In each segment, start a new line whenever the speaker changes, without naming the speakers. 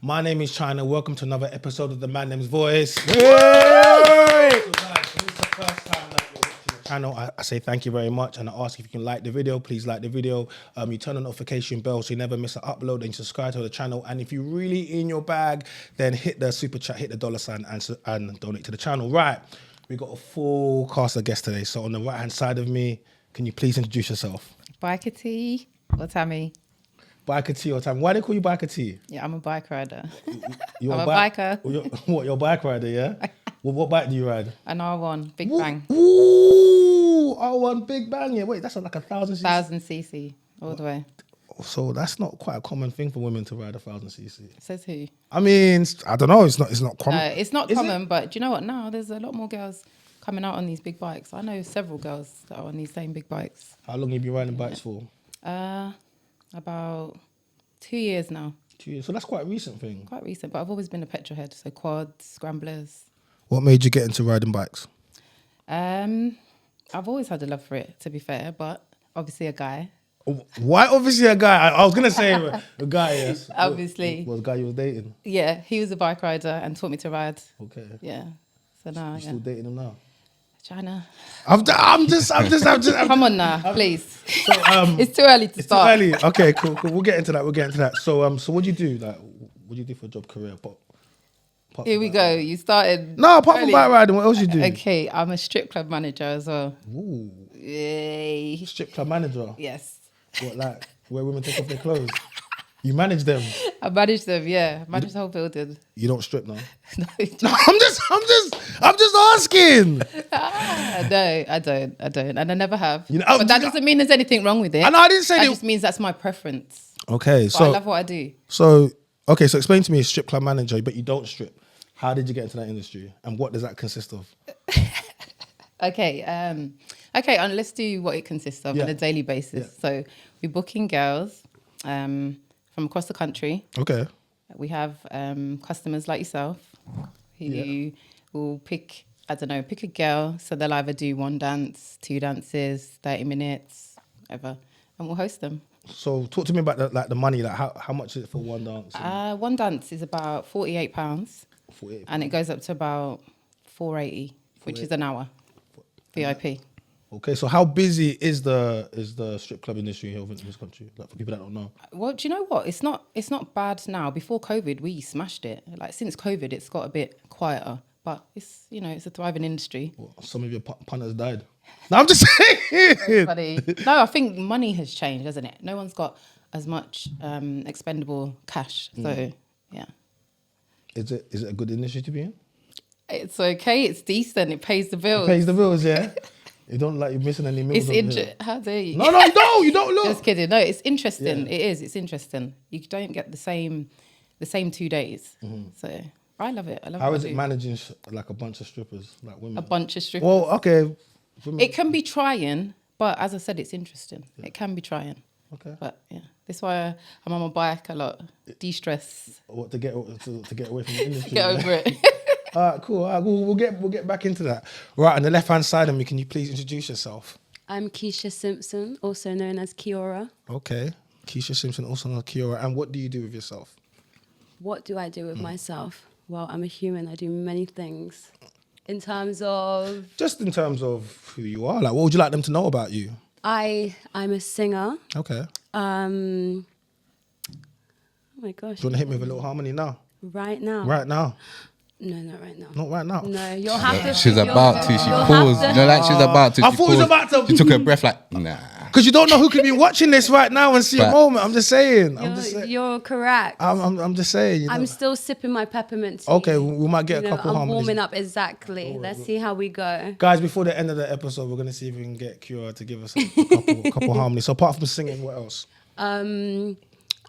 My name is China. Welcome to another episode of the Man Name's Voice. So guys, if it's the first time that you're watching the channel, I say thank you very much, and I ask if you can like the video. Please like the video. You turn on the notification bell so you never miss an upload, and subscribe to the channel. And if you're really in your bag, then hit the super chat, hit the $sign, and donate to the channel. Right, we got a full cast of guests today. So on the right hand side of me, can you please introduce yourself?
Biker T or Tammy.
Biker T or Tammy. Why do they call you Biker T?
Yeah, I'm a bike rider.
You're
I'm a biker.
You're a bike rider, yeah? Well, what bike do you ride?
An R1, Big Bang.
Ooh, R1 Big Bang, yeah. Wait, that's like 1,000cc?
1,000cc, all the way.
So that's not quite a common thing for women to ride 1,000cc.
Says who?
I mean, I don't know. It's not common.
No, it's not common, but do you know what? Now there's a lot more girls coming out on these big bikes. I know several girls that are on these same big bikes.
How long have you been riding bikes for?
About 2 years now.
2 years. So that's quite a recent thing.
Quite recent, but I've always been a petrol head, so quads, scramblers.
What made you get into riding bikes?
I've always had a love for it, to be fair, but obviously a guy.
Why obviously a guy? I was going to say a guy, yes.
Obviously.
Was the guy you was dating?
Yeah, he was a bike rider and taught me to ride.
Okay.
Yeah. So now,
You still dating him now?
China.
I'm just.
Come on now, please.
So,
it's too early to start.
Too early. Okay, cool. We'll get into that. So what do you do? Like, what do you do for a job, career?
Here we go. You started.
No, apart from bike riding, what else you do?
Okay, I'm a strip club manager as well.
Ooh.
Yay.
Strip club manager.
Yes.
What, like where women take off their clothes? You manage them.
I manage them. Yeah, manage the whole building.
You don't strip now.
No,
No, I'm just asking.
no, I don't, and I never have.
You know,
but that doesn't mean there's anything wrong with it.
I know, I didn't say
that.
that.
Just means that's my preference.
Okay,
But
so
I love what I do.
So explain to me, a strip club manager, but you don't strip. How did you get into that industry, and what does that consist of?
Okay, and let's do what it consists of on a daily basis. Yeah. So we're booking girls from across the country.
Okay.
We have customers like yourself who will pick a girl. So they'll either do one dance, two dances, 30 minutes, whatever, and we'll host them.
So talk to me about the money. Like how much is it for one dance?
One dance is about £48.
£48.
And it goes up to about £480, which is an hour. VIP.
Okay, so how busy is the strip club industry here in this country? Like for people that don't know.
Well, do you know what? It's not bad now. Before COVID, we smashed it. Like since COVID, it's got a bit quieter. But it's a thriving industry.
Well, some of your punters died. No, I'm just saying.
Funny. No, I think money has changed, hasn't it? No one's got as much expendable cash. So yeah.
Is it a good industry to be in?
It's okay. It's decent. It pays the bills.
It pays the bills, yeah. You don't like you're missing any meals.
How dare you?
No, you don't. You don't look.
Just kidding. No, it's interesting.
Yeah.
It is. It's interesting. You don't get the same 2 days. So I love it.
How is it managing like a bunch of strippers, like women?
A bunch of strippers.
Well, okay.
It can be trying, but as I said, it's interesting. Yeah. It can be trying. Okay. But yeah, that's why I'm on my bike a lot. De-stress.
What to get away from the industry?
Get over it.
All right, cool. All right, we'll get back into that. Right, on the left-hand side of me, can you please introduce yourself?
I'm Keisha Simpson, also known as Kiora.
Okay, Keisha Simpson, also known as Kiora. And what do you do with yourself?
What do I do with myself? Well, I'm a human. I do many things. In terms of...
Just in terms of who you are. Like, what would you like them to know about you?
I'm a singer.
Okay.
Oh my gosh.
Do you want to hit me with a little harmony now?
Right now?
Right now.
No, not right now.
Not right now.
No, you'll have to...
She's about to. She paused. You know, like she's about to.
I thought she was about to.
She took her breath like, nah.
Because you don't know who could be watching this right now and see a moment. I'm just saying.
You're correct.
I'm just saying.
I'm still sipping my peppermint tea.
Okay, we might get a couple
I'm
harmonies.
warming up, exactly. Let's see how we go.
Guys, before the end of the episode, we're going to see if we can get Kiora to give us a couple harmonies. So apart from singing, what else?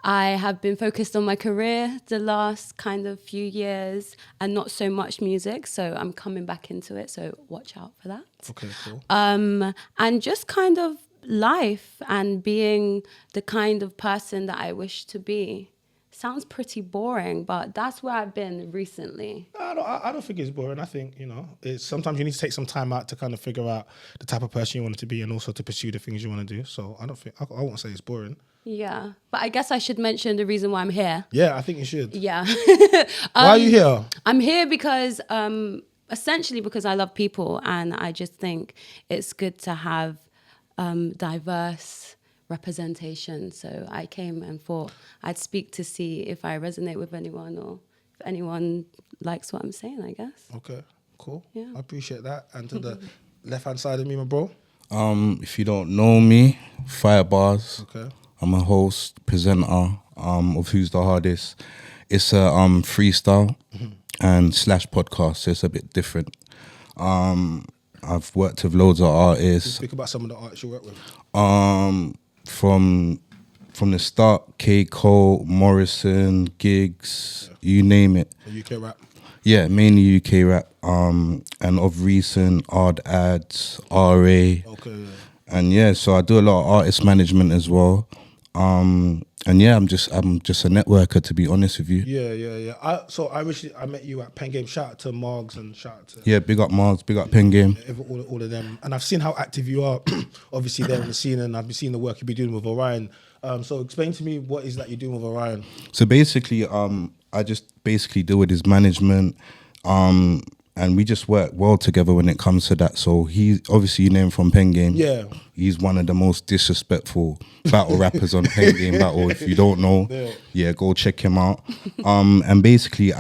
I have been focused on my career the last kind of few years and not so much music. So I'm coming back into it. So watch out for that.
Okay, cool.
And just kind of life and being the kind of person that I wish to be. Sounds pretty boring, but that's where I've been recently.
I don't think it's boring. I think, it's sometimes you need to take some time out to kind of figure out the type of person you want to be and also to pursue the things you want to do. So I won't say it's boring.
Yeah, but I guess I should mention the reason why I'm here.
Yeah, I think you should.
Yeah.
Why are you here?
I'm here because essentially because I love people, and I just think it's good to have diverse representation. So I came and thought I'd speak to see if I resonate with anyone or if anyone likes what I'm saying, I guess.
Okay, cool.
Yeah.
I appreciate that. And to the left-hand side of me, my bro.
If you don't know me, Fire Bars.
Okay.
I'm a host, presenter of Who's the Hardest. It's a freestyle and / podcast, so it's a bit different. I've worked with loads of artists.
Speak about some of the artists you work with.
From the start, K. Cole, Morrison, Giggs, you name it.
UK rap.
Yeah, mainly UK rap. And of recent, Odd Ads, RA.
Okay, yeah.
And yeah, so I do a lot of artist management as well. And yeah, I'm just a networker, to be honest with you.
Yeah. I met you at Pen Game. Shout out to Margs and shout out to
Yeah, big up Mars, big up Pen Game.
all of them. And I've seen how active you are, obviously there in the scene, and I've been seeing the work you've been doing with Orion. So explain to me what is that you're doing with Orion.
So basically, I just basically deal with his management, and we just work well together when it comes to that. So he obviously, you know him from Pen Game.
Yeah.
He's one of the most disrespectful battle rappers on Pen Game Battle. If you don't know, yeah, go check him out. And basically,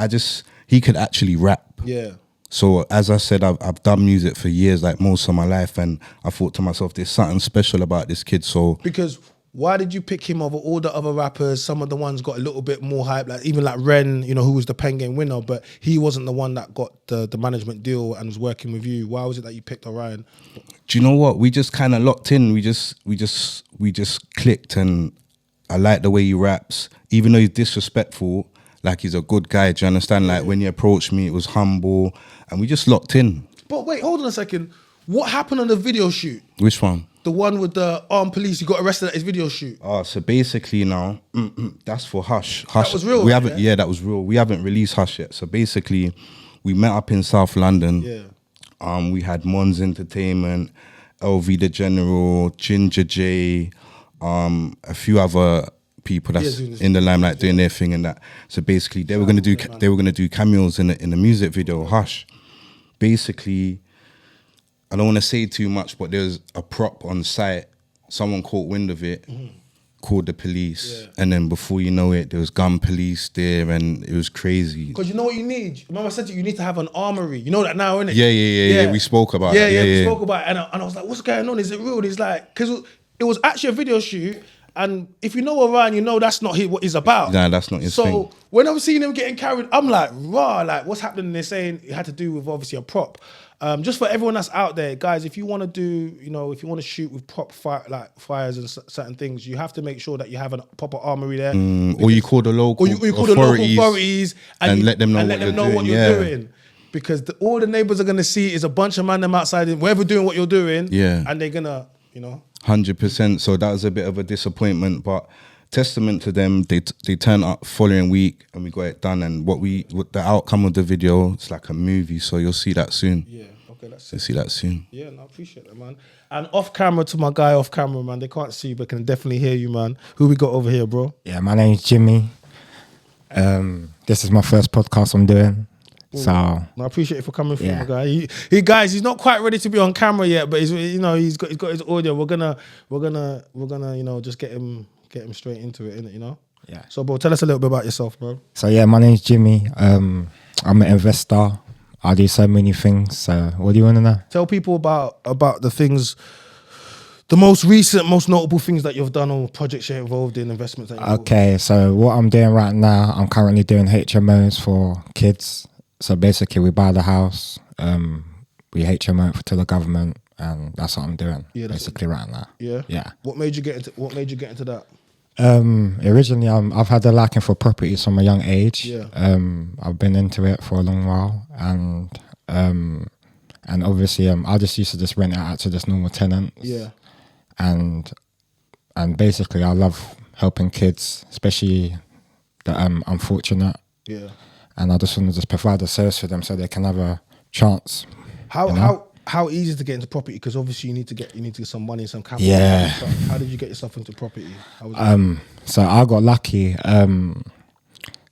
he could actually rap.
Yeah.
So as I said, I've done music for years, like most of my life, and I thought to myself, there's something special about this kid. So
because why did you pick him over all the other rappers? Some of the ones got a little bit more hype, like even like Ren, you know, who was the Pen Game winner, but he wasn't the one that got the management deal and was working with you. Why was it that you picked Orion?
Do you know what? We just kind of locked in. We just clicked, and I like the way he raps, even though he's disrespectful. Like, he's a good guy. Do you understand? Like, when he approached me, it was humble, and we just locked in.
But wait, hold on a second. What happened on the video shoot?
Which one?
The one with the armed police. He got arrested at his video shoot.
Oh, so basically now, that's for Hush. Hush.
That was real,
We
right?
haven't. Yeah, that was real. We haven't released Hush yet. So basically, we met up in South London.
Yeah.
We had Mons Entertainment, LV the General, Ginger J, a few other people that's in the limelight doing their thing and that. So basically, they were gonna do cameos in the music video Hush. Basically, I don't want to say too much, but there's a prop on site. Someone caught wind of it, called the police, and then before you know it, there was gun police there, and it was crazy.
Because you know what you need? Remember I said to you, you need to have an armory. You know that now, innit?
Yeah. We spoke about it.
Yeah, we spoke about it. And I was like, what's going on? Is it real? And he's like, because it was actually a video shoot. And if you know Orion, you know that's not what he's about.
Nah, that's not his thing.
So when I'm seeing him getting carried, I'm like, rah, like what's happening? They're saying it had to do with obviously a prop. Just for everyone that's out there, guys, if you want to do, you know, if you want to shoot with prop fires and certain things, you have to make sure that you have a proper armory there.
Or you call the local
authorities and
let them know what you're doing.
Because all the neighbors are going to see is a bunch of man them outside, wherever doing what you're doing.
Yeah.
And they're going to, you know.
100%. So that was a bit of a disappointment, but testament to them. They turned up following week and we got it done. And what the outcome of the video, it's like a movie. So you'll see that soon.
Yeah. Okay, that's it.
You'll see that soon.
Yeah, no, I appreciate that, man. And off camera to my guy off camera, man. They can't see you, but can definitely hear you, man. Who we got over here, bro?
Yeah, my name's Jimmy. This is my first podcast I'm doing. So
I appreciate it for coming through, my guy. He guys, he's not quite ready to be on camera yet, but he's got his audio. We're gonna you know just get him straight into it, innit, you know.
Yeah.
So, bro, tell us a little bit about yourself, bro.
So yeah, my name's Jimmy. I'm an investor. I do so many things. So what do you want to know?
Tell people about the things, the most recent, most notable things that you've done or projects you're involved in, investments that you're involved in.
Okay, so what I'm doing right now, I'm currently doing HMOs for kids. So basically, we buy the house, we HMO it to the government, and that's what I'm doing basically right now.
Yeah.
Yeah.
What made you get into that?
Originally, I've had a liking for properties from a young age.
Yeah.
I've been into it for a long while, and obviously, I just used to just rent it out to just normal tenants.
Yeah.
And basically, I love helping kids, especially the unfortunate.
Yeah.
And I just want to just provide a service for them so they can have a chance.
How how easy is it to get into property? Because obviously you need to get some money and some capital.
Yeah.
How did you get yourself into property? How was it?
So I got lucky.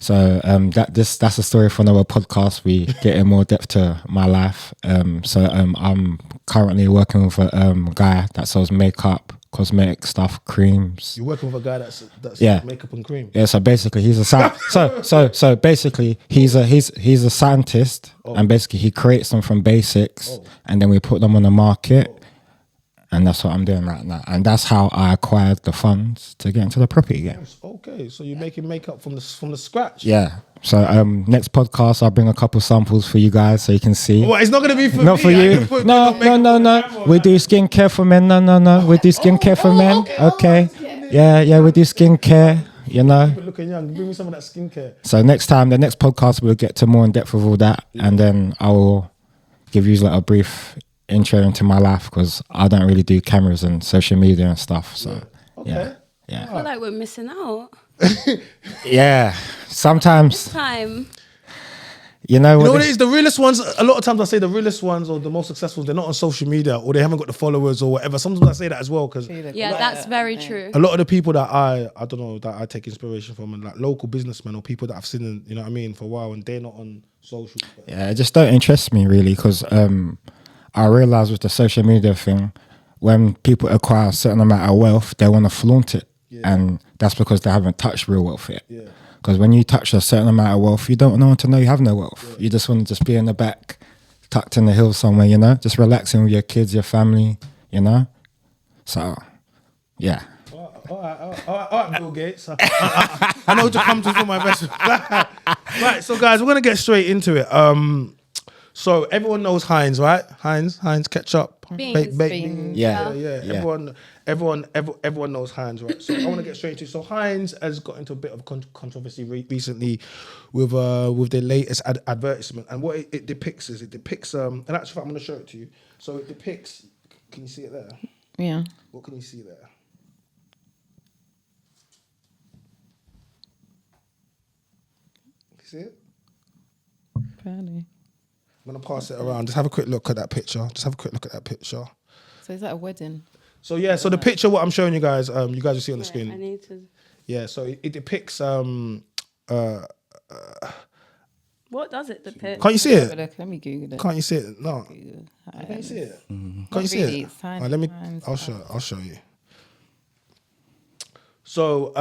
That's a story for another podcast. We get in more depth to my life. I'm currently working with a guy that sells makeup, cosmetic stuff, creams.
You're working with a guy that's makeup and cream.
Yeah, so basically he's a so basically he's a scientist, and basically he creates them from basics, and then we put them on the market. And that's what I'm doing right now. And that's how I acquired the funds to get into the property game.
Okay, so you're making makeup from the scratch.
Yeah. So next podcast, I'll bring a couple samples for you guys so you can see.
Well, it's not going to be for
not
me.
for you. No. We do skincare for men. No. We do skincare for men. Okay. Yeah. We do skincare. You know.
You're looking young. Bring me some of that skincare.
So next time, the next podcast, we'll get to more in depth with all that, and then I will give you like a brief intro into my life, because I don't really do cameras and social media and stuff. So yeah.
I feel like we're missing out.
Yeah. Sometimes
Time.
you know
what it is? The realest ones, a lot of times I say the realest ones or the most successful, they're not on social media or they haven't got the followers or whatever. Sometimes I say that as well, because
Yeah, that's very true.
a lot of the people that I don't know, that I take inspiration from, and like local businessmen or people that I've seen, you know what I mean, for a while, and they're not on social.
Yeah, it just don't interest me really, because I realize with the social media thing, when people acquire a certain amount of wealth, they want to flaunt it. And that's because they haven't touched real wealth yet. Because when you touch a certain amount of wealth, you don't want no one to know you have no wealth. You just want to just be in the back, tucked in the hills somewhere, you know, just relaxing with your kids, your family, you know. So, yeah.
All right, Bill Gates. I know who to come to for my best. Right, so guys, we're gonna get straight into it. So everyone knows Heinz, right? Heinz ketchup,
Beans.
Beans.
Yeah.
Everyone knows Heinz, right? So I want to get straight into it. So Heinz has got into a bit of controversy recently with their latest advertisement, and what it depicts is and actually I'm going to show it to you. So it depicts. Can you see it there?
Yeah.
What can you see there? Can you see it?
Fairly.
I'm going to pass it around. Just have a quick look at that picture.
So is that a wedding?
So yeah, so the picture, what I'm showing you guys will see on the screen.
I need to.
Yeah, so it depicts
What does it depict?
Can't you see it?
Look, let me Google it.
Can't you see it? No. Can't you see it? Can't you see
really,
it?
it's tiny,
Alright, let me.
tiny,
I'll show you. So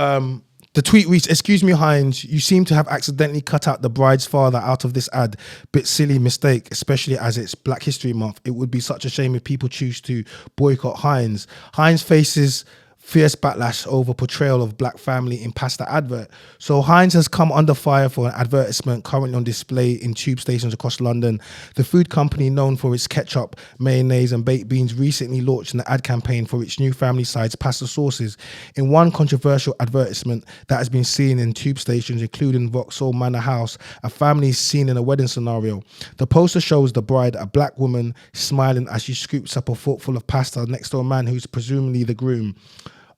the tweet reads, "Excuse me, Heinz, you seem to have accidentally cut out the bride's father out of this ad. Bit silly mistake, especially as it's Black History Month. It would be such a shame if people choose to boycott Heinz. Heinz faces fierce backlash over portrayal of black family in pasta advert. So Heinz has come under fire for an advertisement currently on display in tube stations across London. The food company, known for its ketchup, mayonnaise and baked beans, recently launched an ad campaign for its new family-sized pasta sauces. In one controversial advertisement that has been seen in tube stations, including Vauxhall Manor House, a family is seen in a wedding scenario. The poster shows the bride, a black woman, smiling as she scoops up a forkful of pasta next to a man who's presumably the groom.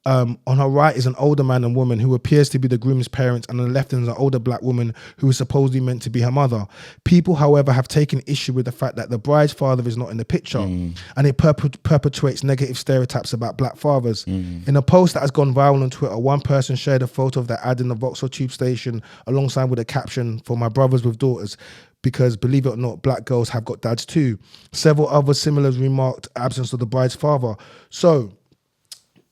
On her right is an older man and woman who appears to be the groom's parents, and on the left is an older black woman who is supposedly meant to be her mother. People, however, have taken issue with the fact that the bride's father is not in the picture, and it perpetuates negative stereotypes about black fathers. In a post that has gone viral on Twitter, one person shared a photo of the ad in the Vauxhall tube station alongside with a caption, "For my brothers with daughters, because believe it or not, black girls have got dads too." Several other similars remarked absence of the bride's father. So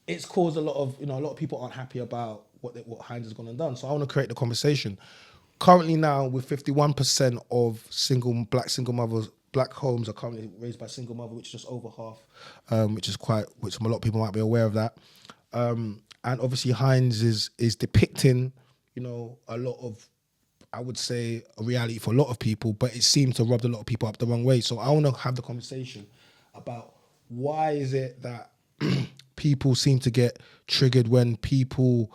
it's caused a lot of people aren't happy about what Heinz has gone and done. So I want to create the conversation. Currently now, with 51% of black homes are currently raised by single mother, which is just over half, which a lot of people might be aware of that. And obviously Heinz is depicting, a lot of, I would say, a reality for a lot of people, but it seemed to rub a lot of people up the wrong way. So I want to have the conversation about why is it that people seem to get triggered when people,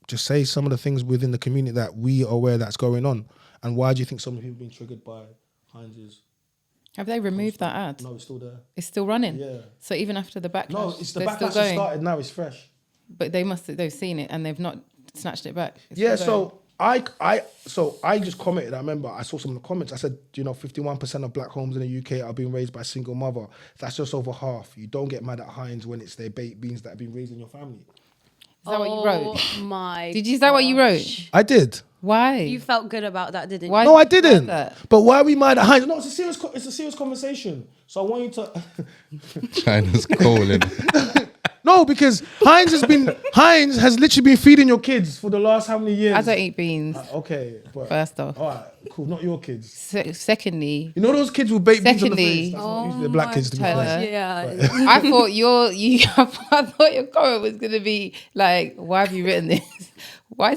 just say some of the things within the community that we are aware that's going on. And why do you think so many people have been triggered by Heinz's?
Have they removed that ad?
No, it's still there.
It's still running?
Yeah.
So even after the backlash,
No, it's the
they're
backlash
still
has
going?
started now, it's fresh.
But they've seen it and they've not snatched it back. It's
Yeah,
still
so So I just commented. I remember I saw some of the comments. I said, 51% of black homes in the UK are being raised by a single mother. That's just over half. You don't get mad at Heinz when it's their baked beans that have been raised in your family.
Is that what you wrote?
Oh my!
Did you say what you wrote?
I did.
Why?
You felt good about that, didn't
Why?
you?
No, I didn't.
that?
But why are we mad at Heinz? No, it's a serious conversation. So I want you to.
China's calling.
No, because Heinz has literally been feeding your kids for the last how many years?
I don't eat beans.
Okay, but
First off.
all right, cool. Not your kids.
Secondly,
You know those kids with baked beans on the
Secondly-
face. That's not usually the black kids to be
Tyler.
fair.
Yeah.
I thought I thought your comment was gonna be like, why have you written this? Why?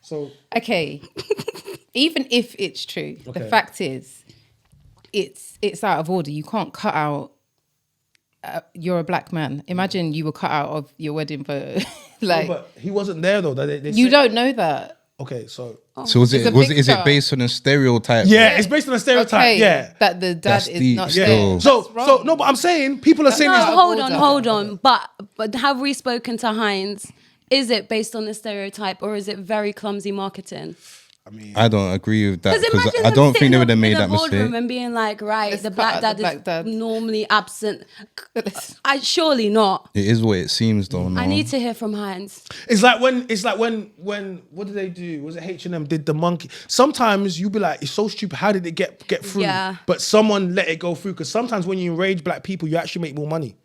So
Okay. Even if it's true,
Okay.
the fact is, it's out of order. You can't cut out. You're a black man. Imagine you were cut out of your wedding photo. Like
but he wasn't there though. They
you
said-
don't know that.
Okay, so
So is
It's
it
a
is it
picture.
based on a stereotype?
yeah, it's based on a stereotype.
Okay,
Yeah.
that the dad
That's
is
deep
not
still.
there.
So
That's
so
wrong.
no, but I'm saying people are saying
No,
this.
hold on,
order.
hold on. But have we spoken to Heinz? Is it based on a stereotype or is it very clumsy marketing?
I mean,
I don't agree with that
Because
because
imagine
I
them
don't think
sitting
they would have
up
made
in a
that
boardroom
mistake.
and being like, right,
Let's
the
cut
black
out
dad
the black
is
dad.
normally absent. Surely not.
It is what it seems, though. No?
I need to hear from Heinz.
it's like when what did they do? Was it H&M did the monkey? Sometimes you be like, it's so stupid. How did it get through?
Yeah.
But someone let it go through because sometimes when you enrage black people, you actually make more money.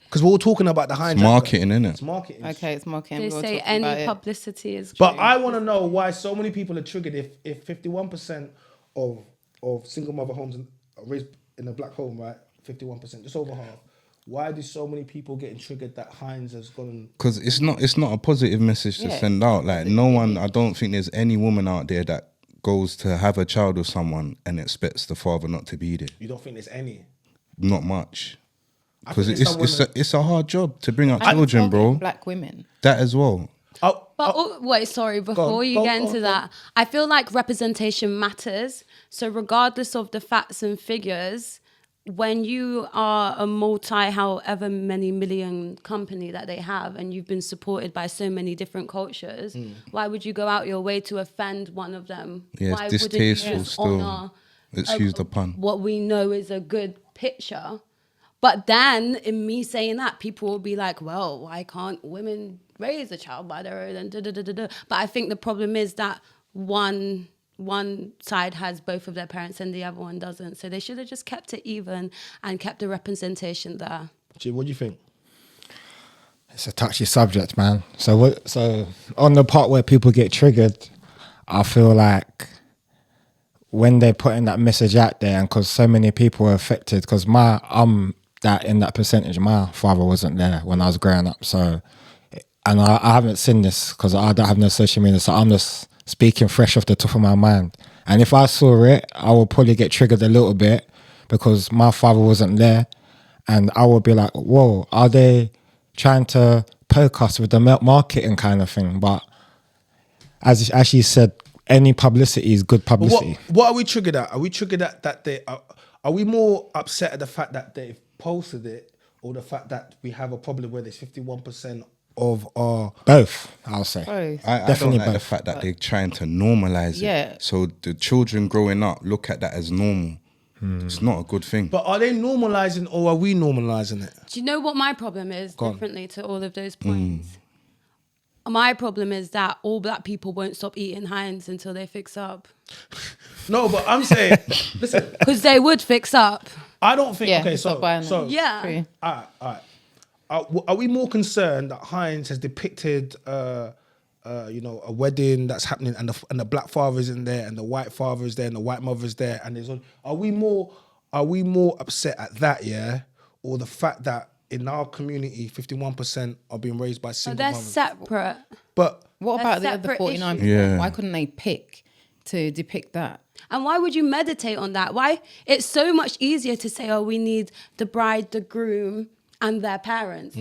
Because we're all talking about the Heinz.
marketing, innit?
It's marketing.
Okay, it's marketing.
They
We were
say
talking about
any
it.
publicity is
But
true.
I want to know why so many people are triggered if 51% of single mother homes are raised in a black home, right? 51%, just over half. Why do so many people getting triggered that Heinz has gone?
Because it's not a positive message to
Yeah.
send out. Like no one, I don't think there's any woman out there that goes to have a child with someone and expects the father not to be there.
You don't think there's any?
Not much.
I
Because
think there's some
it's a hard job to bring up
And
children,
for
bro.
Black women.
That as well.
But wait, sorry, before you get into that, I feel like representation matters. So regardless of the facts and figures, when you are a however many million company that they have and you've been supported by so many different cultures, why would you go out your way to offend one of them?
Yeah,
Why
it's
wouldn't you
distasteful
just
still.
honour
Excuse the pun.
what we know is a good picture? But then in me saying that, people will be like, well, why can't women raise a child by their own? And da, da, da, da, da. But I think the problem is that one side has both of their parents and the other one doesn't. So they should have just kept it even and kept the representation there.
Jim, what do you think?
It's a touchy subject, man. So on the part where people get triggered, I feel like when they're putting that message out there, and because so many people are affected, because that in that percentage, my father wasn't there when I was growing up. So, and I haven't seen this because I don't have no social media. So I'm just speaking fresh off the top of my mind. And if I saw it, I would probably get triggered a little bit because my father wasn't there. And I would be like, whoa, are they trying to poke us with the marketing kind of thing? But as she said, any publicity is good publicity.
What are we triggered at? Are we triggered at that they are we more upset at the fact that they've posted it or the fact that we have a problem where there's 51% of our
Both, I'll say.
Both.
I don't
Definitely
like the
both.
fact that they're trying to normalize it.
Yeah.
So the children growing up look at that as normal. It's not a good thing.
But are they normalizing or are we normalizing it?
Do you know what my problem is
Go on.
differently to all of those points? My problem is that all black people won't stop eating Heinz until they fix up.
No, but I'm saying, listen,
Because they would fix up.
I don't think.
Yeah,
Okay,
stop buying
so
it.
Yeah.
True.
all right. Are we more concerned that Heinz has depicted, a wedding that's happening and the black father is in there and the white father is there and the white mother is there and are we more upset at that, yeah, or the fact that in our community 51% are being raised by
So
single
they're
mothers?
separate.
But
What
They're
about the other
separate
49%?
issues.
Yeah.
Why couldn't they pick to depict that?
And why would you meditate on that? Why? It's so much easier to say, oh, we need the bride, the groom, and their parents.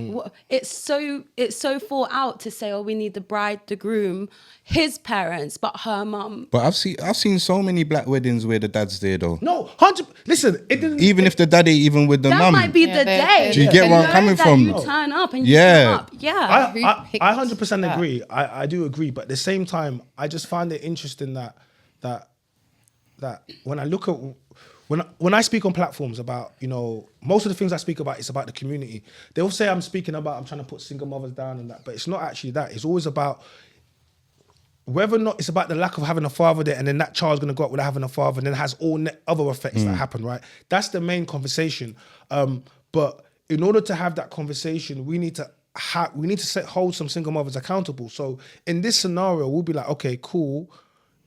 It's so thought out to say, oh, we need the bride, the groom, his parents, but her mum.
But I've seen so many black weddings where the dad's there though.
No, 100. Listen, it didn't.
Even if the dad ain't even with the
That
mum.
might be the day.
Do you get where I'm coming
that
from?
You turn up and you
Yeah.
turn up. Yeah.
I 100% agree. I do agree, but at the same time, I just find it interesting that when I look at when I speak on platforms about, you know, most of the things I speak about, it's about the community. They'll say I'm trying to put single mothers down and that, but it's not actually that. It's always about whether or not it's about the lack of having a father there, and then that child's going to grow up without having a father, and then has all other effects that happen, right? That's the main conversation. But in order to have that conversation, we need to hold some single mothers accountable. So in this scenario, we'll be like, okay, cool.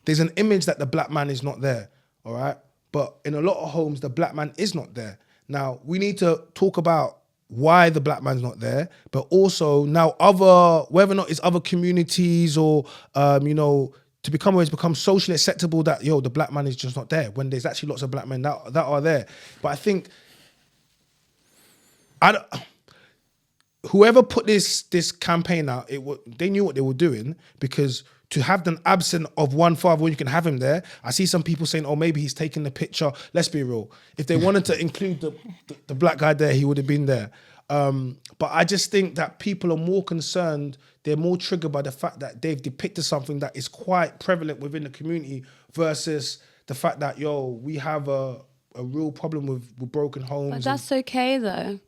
There's an image that the black man is not there, all right? But in a lot of homes, the black man is not there. Now, we need to talk about why the black man's not there, but also now whether or not it's other communities or, you know, to become where it's become socially acceptable that, the black man is just not there, when there's actually lots of black men that are there. But I think, whoever put this campaign out, they knew what they were doing, because to have them absent of one father when you can have him there, I see some people saying, oh, maybe he's taking the picture. Let's be real. If they wanted to include the black guy there, he would have been there. But I just think that people are more concerned, they're more triggered by the fact that they've depicted something that is quite prevalent within the community versus the fact that, we have a real problem with broken homes.
But that's okay though.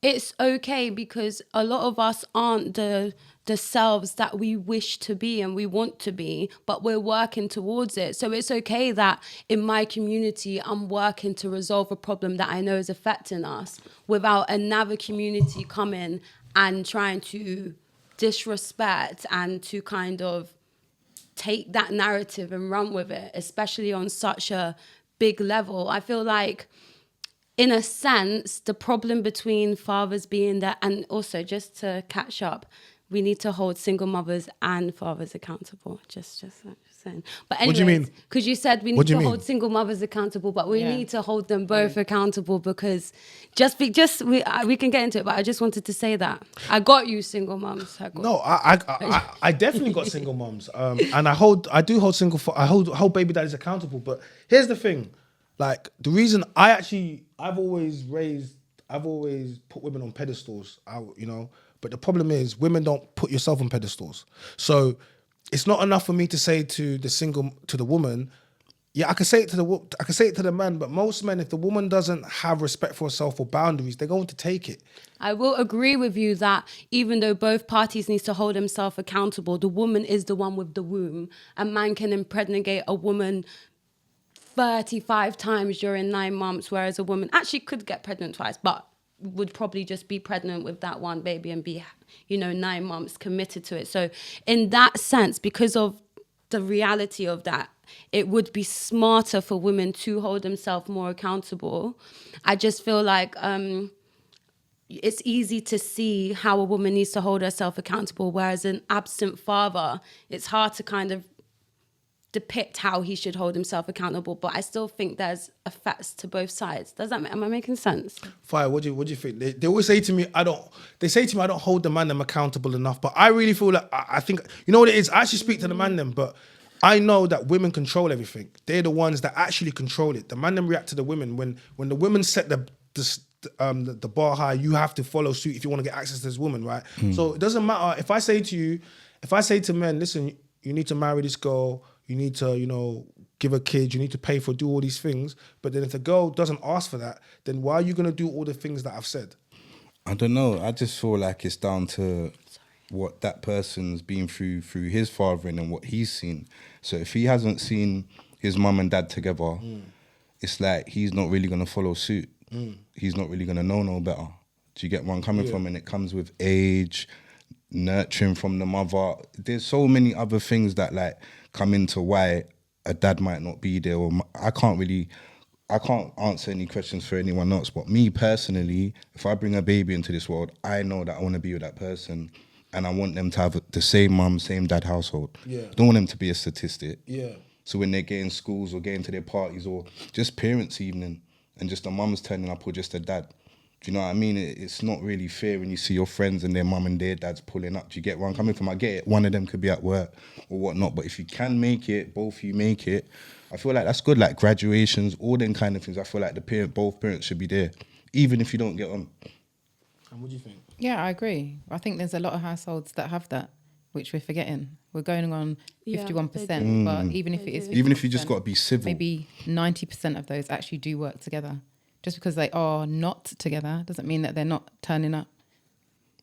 It's okay because a lot of us aren't the selves that we wish to be and we want to be, but we're working towards it. So it's okay that in my community, I'm working to resolve a problem that I know is affecting us without another community coming and trying to disrespect and to kind of take that narrative and run with it, especially on such a big level. I feel like, in a sense, the problem between fathers being there, and also just to catch up, we need to hold single mothers and fathers accountable. Just saying. But anyways,
What do you mean?
Because you said we need to hold single mothers accountable, but we need to hold them both accountable, because we can get into it. But I just wanted to say that I got you, single moms.
I definitely got single moms, and I hold baby daddies accountable. But here's the thing. Like, the reason I've always put women on pedestals, but the problem is women don't put yourself on pedestals. So it's not enough for me to say to the woman, I can say it to the man, but most men, if the woman doesn't have respect for herself or boundaries, they're going to take it.
I will agree with you that even though both parties need to hold themselves accountable, the woman is the one with the womb. A man can impregnate a woman 35 times during 9 months, whereas a woman actually could get pregnant twice, but would probably just be pregnant with that one baby and be, 9 months committed to it. So in that sense, because of the reality of that, it would be smarter for women to hold themselves more accountable. I just feel like it's easy to see how a woman needs to hold herself accountable, whereas an absent father, it's hard to kind of depict how he should hold himself accountable, but I still think there's effects to both sides. Am I making sense?
Fire, what do you think? They always say to me, I don't hold the man them accountable enough, but I really feel like, I think, you know what it is? I actually speak to the man them, but I know that women control everything. They're the ones that actually control it. The man them react to the women. When the women set the bar high, you have to follow suit if you want to get access to this woman, right? So it doesn't matter. If I say to men, listen, you need to marry this girl, you need to, give her kids, you need to do all these things. But then if the girl doesn't ask for that, then why are you going to do all the things that I've said?
I don't know. I just feel like it's down to what that person's been through his fathering and what he's seen. So if he hasn't seen his mum and dad together, it's like he's not really going to follow suit. He's not really going to know no better. Do you get where I'm coming from? And it comes with age, nurturing from the mother. There's so many other things that come into why a dad might not be there. Or I can't answer any questions for anyone else. But me personally, if I bring a baby into this world, I know that I want to be with that person, and I want them to have the same mum, same dad household. I don't want them to be a statistic. So when they get in schools or get into their parties or just parents' evening and just the mum's turning up or just the dad, Do you know what I mean? It's not really fair when you see your friends and their mum and their dad's pulling up. Do you get where I'm coming from? I get it. One of them could be at work or whatnot. But if you can make it, both of you make it, I feel like that's good. Like graduations, all them kind of things. I feel like both parents should be there, even if you don't get on.
And what do you think?
Yeah, I agree. I think there's a lot of households that have that, which we're forgetting. We're going on 51%, but even if it is 50%,
even if you just got to be civil,
maybe 90% of those actually do work together. Just because they are not together doesn't mean that they're not turning up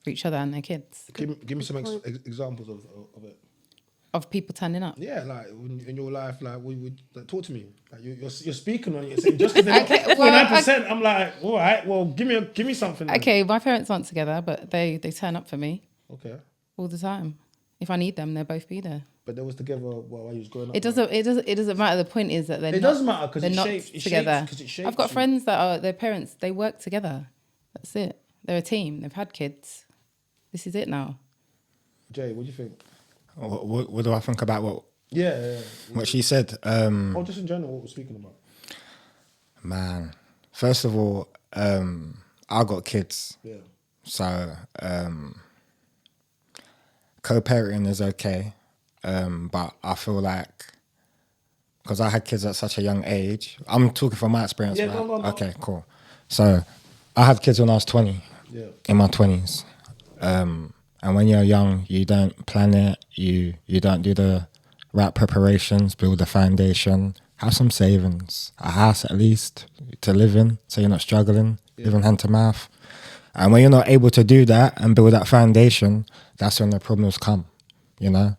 for each other and their kids.
Give me some examples of it.
Of people turning up.
Yeah, like in your life, like talk to me. Like you're speaking on it. You're saying just because they're
Okay,
not
well,
49%. I'm like, all right, well, give me something. Then.
Okay, my parents aren't together, but they turn up for me.
Okay.
All the time. If I need them, they'll both be there.
But they was together while you was growing up.
It doesn't matter. The point is that
it does matter because
they're not together. I've got friends that are their parents. They work together. That's it. They're a team. They've had kids. This is it now.
Jay, what do you think?
What do I think about what?
Yeah.
What she said.
Just in general, what we're speaking about.
Man, first of all, I got kids.
Yeah.
So co-parenting is okay, but I feel like because I had kids at such a young age, I'm talking from my experience.
Yeah,
right?
go on.
Okay, cool. So I had kids when I was 20.
Yeah.
In my 20s. And when you're young, you don't plan it, you don't do the right preparations, build a foundation, have some savings, a house at least to live in, so you're not struggling, living hand to mouth. And when you're not able to do that and build that foundation, that's when the problems come, you know?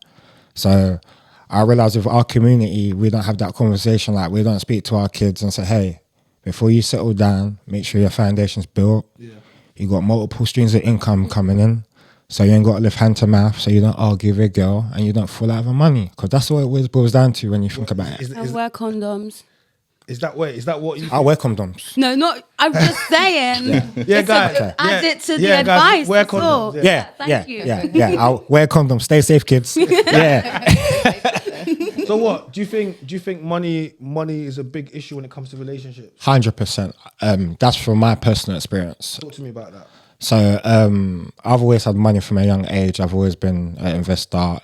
So I realize with our community, we don't have that conversation. Like, we don't speak to our kids and say, hey, before you settle down, make sure your foundation's built. Yeah. You got multiple streams of income coming in. So you ain't got to live hand to mouth, so you don't argue with a girl and you don't fall out of money. Because that's what it always boils down to when you think about it.
And wear condoms.
Is that what you...
I wear condoms.
No, not... I'm just saying.
Yeah, guys.
Add it to the advice.
Guys, wear condoms.
Thank you.
Yeah. I'll wear condoms. Stay safe, kids. Yeah.
So what? Do you think money is a big issue when it comes to relationships?
100%. That's from my personal experience.
Talk to me about that.
So I've always had money from a young age. I've always been an investor.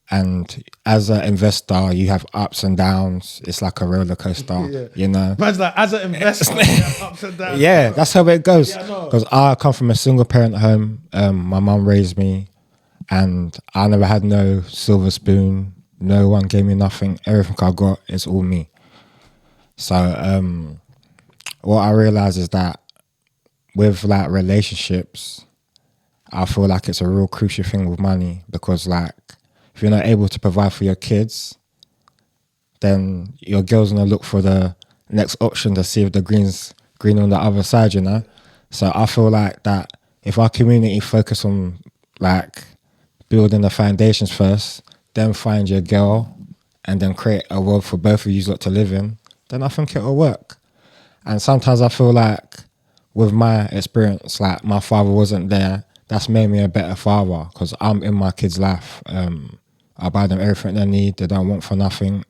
And as an investor, you have ups and downs. It's like a roller coaster, you know.
Man's like, as an investor, you have ups and downs.
Yeah, that's how it goes. Because
Yeah,
I come from a single parent home. My mum raised me, and I never had no silver spoon. No one gave me nothing. Everything I got is all me. So what I realized is that with like relationships, I feel like it's a real crucial thing with money, because like if you're not able to provide for your kids, then your girl's gonna look for the next option to see if the green's green on the other side, you know? So I feel like that if our community focus on like building the foundations first, then find your girl and then create a world for both of you lot to live in, then I think it'll work. And sometimes I feel like with my experience, like my father wasn't there, that's made me a better father, because I'm in my kids' life. I buy them everything they need. They don't want for nothing.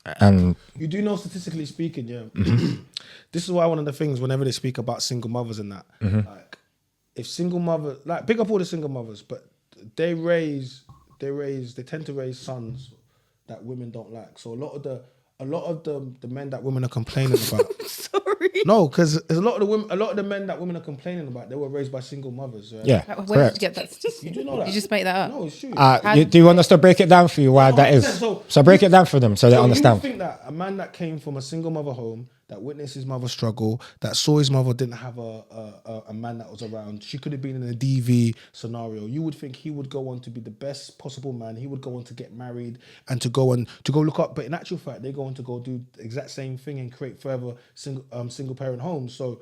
And
you do know, statistically speaking, yeah. This is why one of the things whenever they speak about single mothers and that, like if single mother, like big up all the single mothers, but they tend to raise sons that women don't like. So a lot of the men that women are complaining about.
Sorry.
No, because a lot of the men that women are complaining about, they were raised by single mothers. Right?
yeah,
Where did you get that?
You do know that?
Did you just make that up?
No, it's true.
do you want us to break it down for you why that is? So break it down for them so they understand.
You think that a man that came from a single mother home, that witnessed his mother struggle, that saw his mother didn't have a man that was around, she could have been in a DV scenario, you would think he would go on to be the best possible man, he would go on to get married and to go look up, but in actual fact, they go on to go do the exact same thing and create further single parent homes. So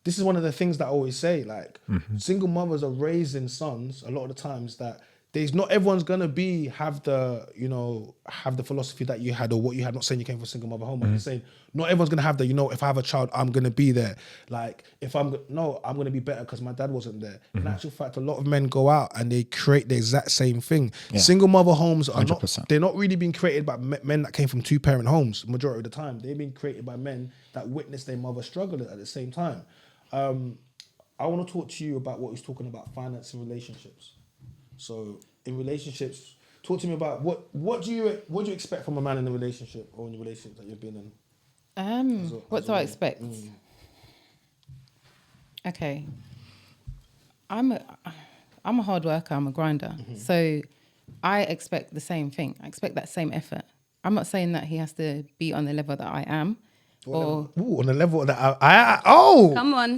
this is one of the things that I always say, like single mothers are raising sons a lot of the times that there's not everyone's gonna have the philosophy that you had or what you had. Not saying you came from a single mother home, I'm just saying not everyone's gonna have that. If I have a child, I'm gonna be there. Like I'm gonna be better because my dad wasn't there. In actual fact, a lot of men go out and they create the exact same thing. Yeah. Single mother homes are
100%.
They're not really being created by men that came from 2-parent homes. Majority of the time, they've been created by men that witnessed their mother struggle at the same time. I want to talk to you about what he's talking about, finance and relationships. So in relationships, talk to me about what do you expect from a man in a relationship or in a relationship that you've been in?
What do I expect? Okay, I'm a hard worker. I'm a grinder. So I expect the same thing. I expect that same effort. I'm not saying that he has to be on the level that I am. On
the level that
Come on.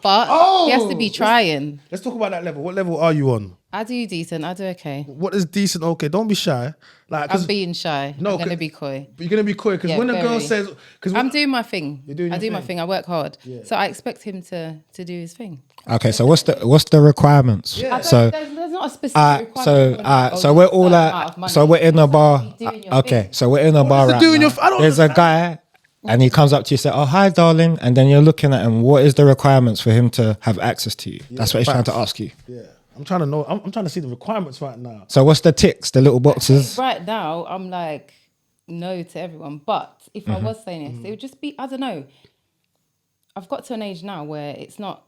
But he has to be trying.
Let's talk about that level. What level are you on?
I do decent. I do okay.
What is decent? Okay, don't be shy.
I'm being shy.
No,
I'm gonna be coy.
But you're gonna be coy because when a girl says,
I'm doing my thing.
You're doing.
I do my thing. I work hard. Yeah. So I expect him to do his thing.
Okay, so what's the requirements?
Yeah.
So
there's not a specific requirement.
So we're all at. So we're in a bar. Okay, so we're in a bar right now. There's a guy. And he comes up to you and says, "Oh, hi, darling." And then you're looking at him. What is the requirements for him to have access to you? That's what he's trying to ask you.
Yeah, I'm trying to know. I'm trying to see the requirements right now.
So what's the ticks, the little boxes?
Right now, I'm like, no to everyone. But if I was saying this, it would just be, I don't know. I've got to an age now where it's not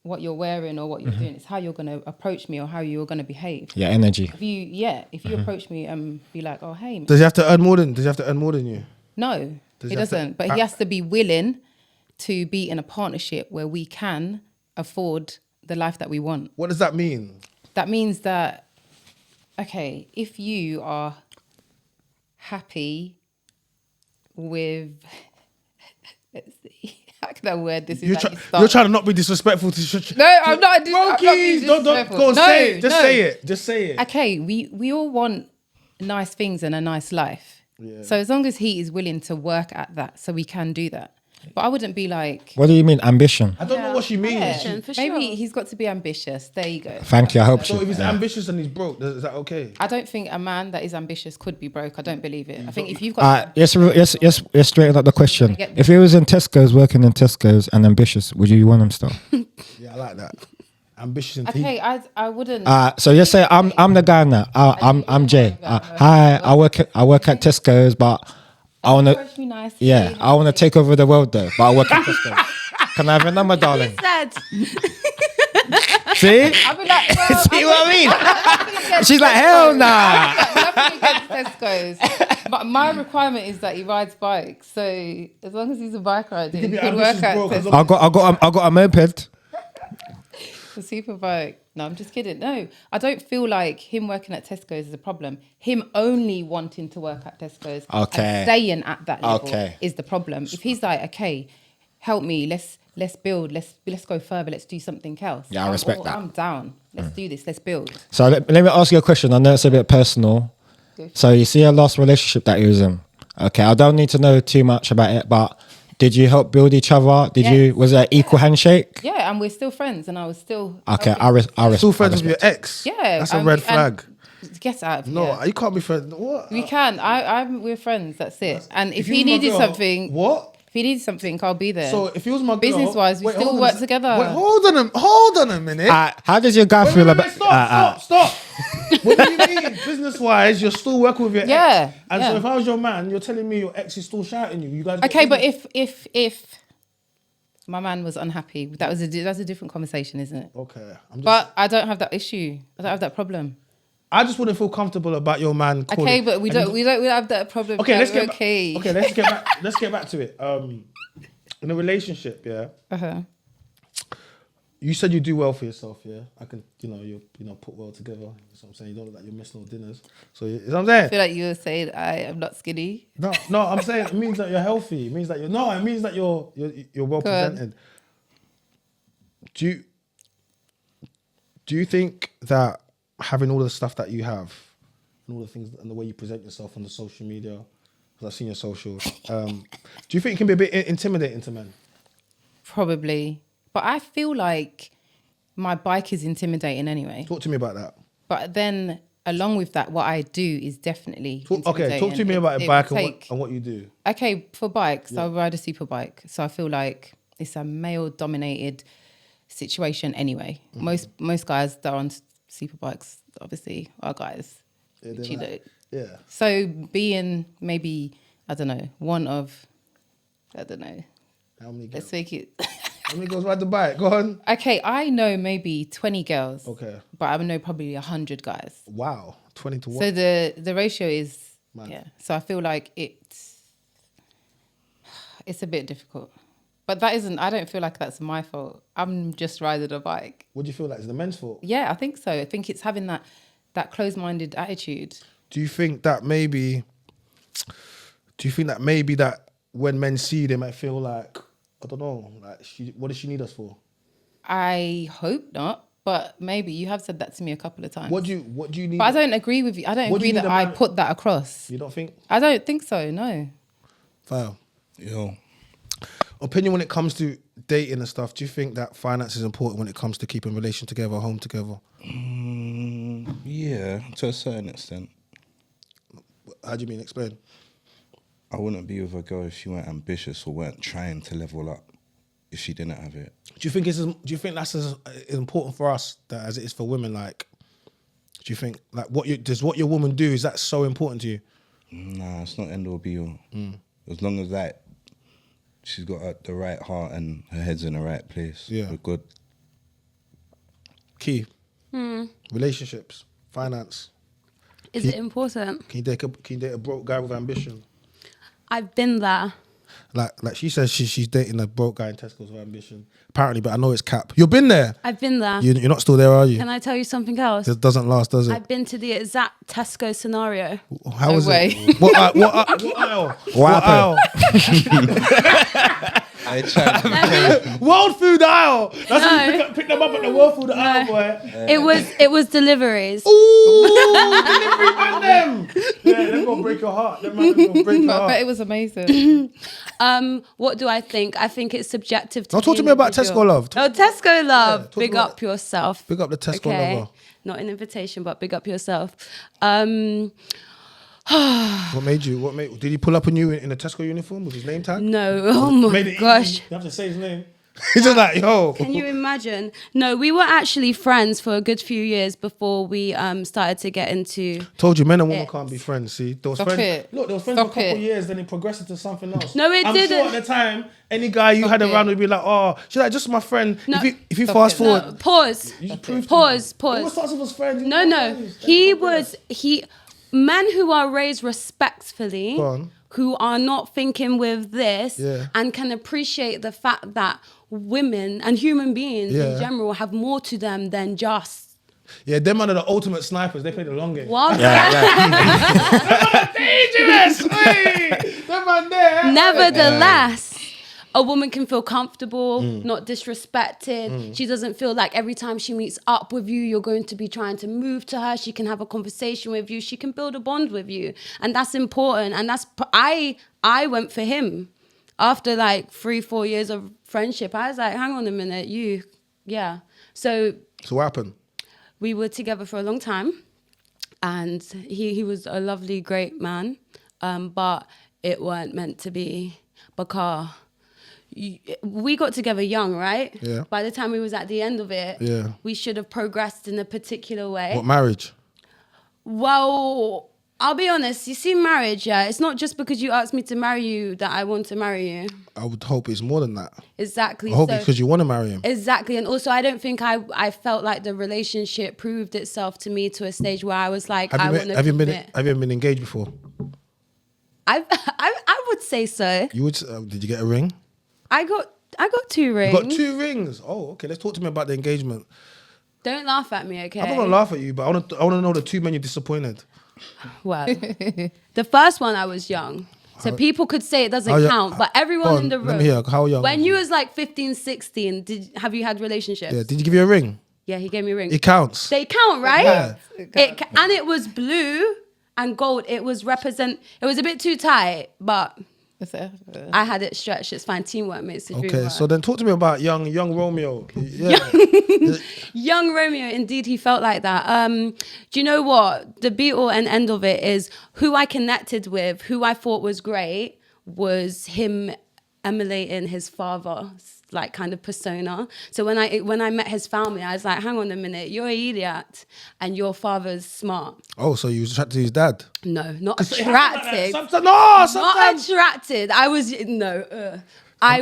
what you're wearing or what you're doing. It's how you're going to approach me or how you're going to behave.
Yeah, energy.
If you approach me and be like, "Oh, hey."
Does he have to earn more than you?
No. He doesn't, but he has to be willing to be in a partnership where we can afford the life that we want.
What does that mean?
That means that, okay, if you are happy with, let's see, how can I word this?
You're trying to not be disrespectful to.
No, I'm not.
Don't go and say it. Just say it. Just say it.
Okay, we all want nice things and a nice life. Yeah. So as long as he is willing to work at that, so we can do that. But I wouldn't be like...
What do you mean, ambition?
I don't know what she means.
Maybe he's got to be ambitious. There you go.
Thank you, I hope so.
So if he's ambitious and he's broke, is that okay?
I don't think a man that is ambitious could be broke. I don't believe it. I think if you've got...
Let's straighten up the question. If he was in Tesco's, working in Tesco's and ambitious, would you want him still?
Yeah, I like that. Ambitious and
okay, I wouldn't.
So you say I'm the guy now. I'm Jay. Hi, I work at Tesco's, but I wanna. I wanna take over the world though, but I work at Tesco's. Can I have your number, darling? See?
I'll be like, well,
see what I mean? She's like, hell nah.
Nothing against Tesco's, but my requirement is that he rides bikes. So as long as he's a bike rider, he could work at Tesco's.
I got a moped.
The super bike. No, I'm just kidding. No, I don't feel like him working at Tesco's is a problem. Him only wanting to work at Tesco's and staying at that level is the problem. If he's like, okay, help me, let's build, let's go further, let's do something else.
Yeah, I respect that.
I'm down. Let's do this. Let's build.
So let me ask you a question. I know it's a bit personal. So you see your last relationship that you was in. Okay, I don't need to know too much about it, but did you help build each other? Was it an equal handshake?
Yeah, and we're still friends, and I was still...
Okay, I respect.
Still friends with your ex?
Yeah.
That's a red flag.
Get out of here.
No, you can't be friends. What?
We can. We're friends, that's it. And if he needed something...
What?
If he needed something, I'll be there.
So if he was my girl...
Business-wise, we still work together.
Wait, hold on a minute.
How does your guy feel about...
Stop. What do you mean? Business-wise, you're still working with your ex. And so if I was your man, you're telling me your ex is still shouting you. You guys.
Okay, but if my man was unhappy, that's a different conversation, isn't it?
Okay.
But I don't have that issue. I don't have that problem.
I just wouldn't feel comfortable about your man calling.
Okay, but we don't have that problem.
Okay, let's get back to it. In a relationship, yeah. You said you do well for yourself, yeah. I can, you put well together. You know what I'm saying? You don't look like you're missing no dinners. So you know what I'm saying?
I feel like you were saying I am not skinny.
No, I'm saying it means that you're healthy. It means that you're well presented. Do you think that having all the stuff that you have and all the things and the way you present yourself on the social media, because I've seen your socials, do you think it can be a bit intimidating to men?
Probably. But I feel like my bike is intimidating anyway.
Talk to me about that.
But then along with that, what I do is definitely
Okay, talk to me
intimidating.
about a
It
bike
would
and what you do.
Okay, for bikes, I ride a super bike. So I feel like it's a male-dominated situation anyway. Most guys that are on super bikes, obviously, are guys. Which you know.
Yeah.
So being maybe, I don't know, one of, I don't know.
How many girls?
Let's make it.
How many girls ride the bike? Go on.
Okay, I know maybe 20 girls.
Okay.
But I know probably 100 guys.
Wow. 20 to 1.
So the ratio is,
Man.
yeah. So I feel like it's a bit difficult. But I don't feel like that's my fault. I'm just riding a bike.
What do you feel like? Is it the men's fault?
Yeah, I think so. I think it's having that closed-minded attitude.
Do you think that maybe that when men see you, they might feel like, I don't know, like, what does she need us for?
I hope not, but maybe. You have said that to me a couple of times.
What do you need?
But I don't agree with you. I don't agree that I put that across.
You don't think?
I don't think so, no.
Fair.
Yo,
Opinion when it comes to dating and stuff, do you think that finance is important when it comes to keeping a relation together, home together?
yeah, to a certain extent.
How do you mean? Explain.
I wouldn't be with a girl if she weren't ambitious or weren't trying to level up if she didn't have it.
Do you think that's as important for us as it is for women? Like, do you think like what your woman do, is that so important to you?
Nah, it's not end all be all. As long as that she's got the right heart and her head's in the right place, we're good.
Key. Relationships, finance.
Is it important?
Can you date a broke guy with ambition?
I've been there.
Like she says she's dating a broke guy in Tesco's with ambition. Apparently, but I know it's cap. You've been there.
I've been there.
You're not still there, are you?
Can I tell you something else?
It doesn't last, does it?
I've been to the exact Tesco scenario.
How
No
was
way.
it? What aisle? What aisle?
I tried.
World food aisle. That's
No.
when you pick them up at the World food aisle, boy.
It was deliveries.
Ooh, delivery man them. Yeah, they're gonna break your heart. Them man gonna break your
But
heart.
it was amazing.
What do I think? I think it's subjective.
Now talk to me about
individual.
Tesco love.
Oh, Tesco love.
talk
Big
about
up yourself.
Big up the Tesco lover.
Not an invitation, but big up yourself.
What made? Did he pull up on you in a Tesco uniform with his name tag?
No, oh my
Made it
gosh.
easy. You have to say his name. He's just like, yo.
Can you imagine? No, we were actually friends for a good few years before we started to get into.
Told you, men and women
It.
can't be friends. See, they was
Stop
friends.
it.
Look, they was friends
Stop
for a couple
it.
years, then it progressed into something else.
No, it
I'm
didn't.
sure at the time, any guy you had
it.
around would be like, oh, she's like, just my friend.
No.
If you
Stop
fast
it.
forward,
No, pause.
you just proved
Pause.
to me. It was
Pause.
starts with his friends.
No. Men who are raised respectfully,
Go on.
who are not thinking with this,
Yeah.
and can appreciate the fact that women and human beings
Yeah.
in general have more to them than just.
Yeah, them are the ultimate snipers. They play the long game.
What?
Dangerous! Hey, them man there.
Nevertheless, a woman can feel comfortable, not disrespected. She doesn't feel like every time she meets up with you, you're going to be trying to move to her. She can have a conversation with you. She can build a bond with you. And that's important. And I went for him. After like 3-4 years of friendship, I was like, hang on a minute, yeah. So
what happened?
we were together for a long time. And he was a lovely, great man. But it weren't meant to be because we got together young, right?
Yeah.
By the time we was at the end of it,
Yeah.
we should have progressed in a particular way.
What, marriage?
Well, I'll be honest. You see, marriage, it's not just because you asked me to marry you that I want to marry you.
I would hope it's more than that.
Exactly.
I hope it's because you want to marry him.
Exactly. And also, I don't think I felt like the relationship proved itself to me to a stage where I was like, I want to
Have you
commit.
been engaged before?
I would say so.
You would. Did you get a ring?
I got 2 rings.
You got 2 rings. Oh, okay. Let's talk to me about the engagement.
Don't laugh at me, okay?
I don't want to laugh at you, but I want to know the 2 men you disappointed.
Well, the first one I was young. So people could say it doesn't
How young-
count, but everyone
Go on,
in the
let
room.
me hear, how young
When
was
you
you?
was like 15, 16, have you had relationships?
Yeah. Did you give you a ring?
Yeah, he gave me a ring.
It counts.
They count, right?
Yeah.
And it was blue and gold. It was a bit too tight, but I had it stretched. It's fine. Teamwork makes the dream
Okay,
work.
so then talk to me about young Romeo. Yeah.
Young Romeo, indeed, he felt like that. Do you know what? The be all and end of it is who I connected with, who I thought was great, was him emulating his father's like kind of persona. So when I met his family, I was like, hang on a minute, you're an idiot and your father's smart.
Oh, so you was attracted to his dad?
No, not attracted.
Sometimes.
Not attracted. I was I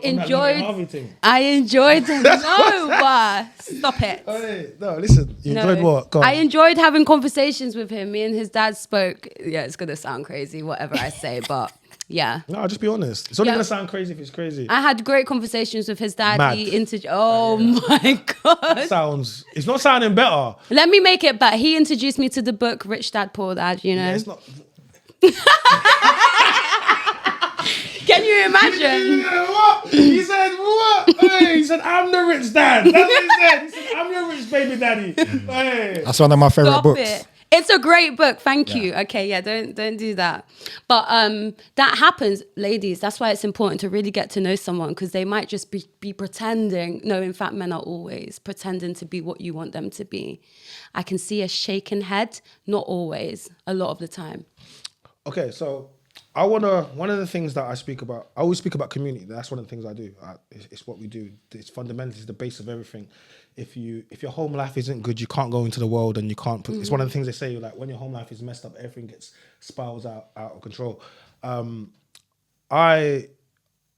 enjoyed stop it.
Hey, no, listen. You enjoyed what? Go on.
I enjoyed having conversations with him. Me and his dad spoke. Yeah, it's gonna sound crazy, whatever I say, but yeah.
No, just be honest. It's only gonna sound crazy if it's crazy.
I had great conversations with his dad.
Mad.
Oh my god.
It's not sounding better.
Let me make it better. He introduced me to the book Rich Dad Poor Dad, you know.
Yeah, it's not.
Can you imagine?
What? He said what? Hey, he said I'm the rich dad. That's what he said. He said I'm your rich baby daddy. Hey.
That's one of my favorite
Stop
books.
it. It's a great book. Thank you. Okay, yeah, don't do that. But that happens, ladies. That's why it's important to really get to know someone, because they might just be pretending. No, in fact, men are always pretending to be what you want them to be. I can see a shaken head. Not always. A lot of the time.
Okay, so one of the things that I always speak about community. That's one of the things I do. It's what we do. It's fundamentally it's the base of everything. If your home life isn't good, you can't go into the world and you can't put, it's one of the things they say, like when your home life is messed up, everything gets spirals out of control. I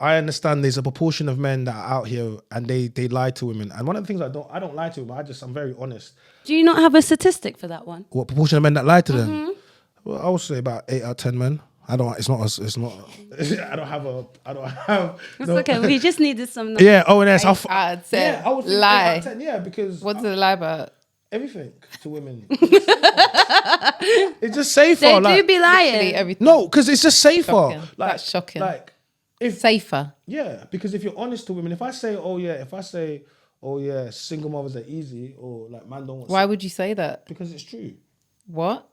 understand there's a proportion of men that are out here and they lie to women. And one of the things I don't lie to them, I'm very honest.
Do you not have a statistic for that one?
What proportion of men that lie to them? Well, I would say about 8 out of 10 men. I don't have.
It's okay. We just needed some numbers.
Yeah. Oh, and yes.
I'd say
Yeah, I would think
lie.
8 out of 10, yeah, because
What's the lie about?
everything to women. It's just safer.
They
like,
do be
Literally
lying.
everything.
No, because it's just safer.
Shocking.
Like,
That's shocking.
Like if
Safer.
yeah, because if you're honest to women, if I say, oh yeah, single mothers are easy, or like man don't want.
Why would you say that?
Because it's true.
What?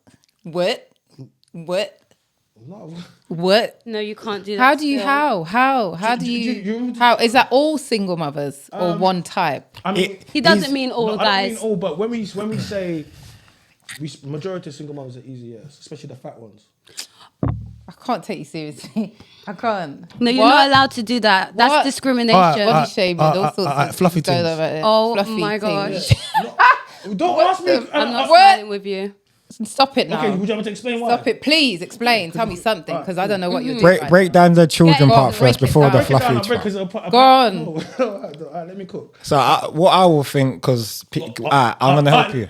No.
What?
No, you can't do that.
How do you?
still.
How do you? How is that? All single mothers or one type?
I mean,
He doesn't mean all,
I don't
guys.
mean all, but when we say majority of single mothers are easy, yes, especially the fat ones.
I can't take you seriously. I can't.
No, you're
What?
not allowed to do that. That's
What?
discrimination.
Body shaming, all sorts of
fluffy
things going
things.
on right there.
Oh
Fluffy
my
things.
gosh.
Don't ask me.
I'm not
What?
smiling with you.
Stop it now.
Okay, would you want me to explain why?
Stop it, please. Explain. Tell me something, because I don't know what you're doing.
Break down the children
Get
part
it.
first
Break it
before
down.
the
Break it
fluffy part.
Go on.
Alright, let me cook.
So what I will think, because I'm gonna help you.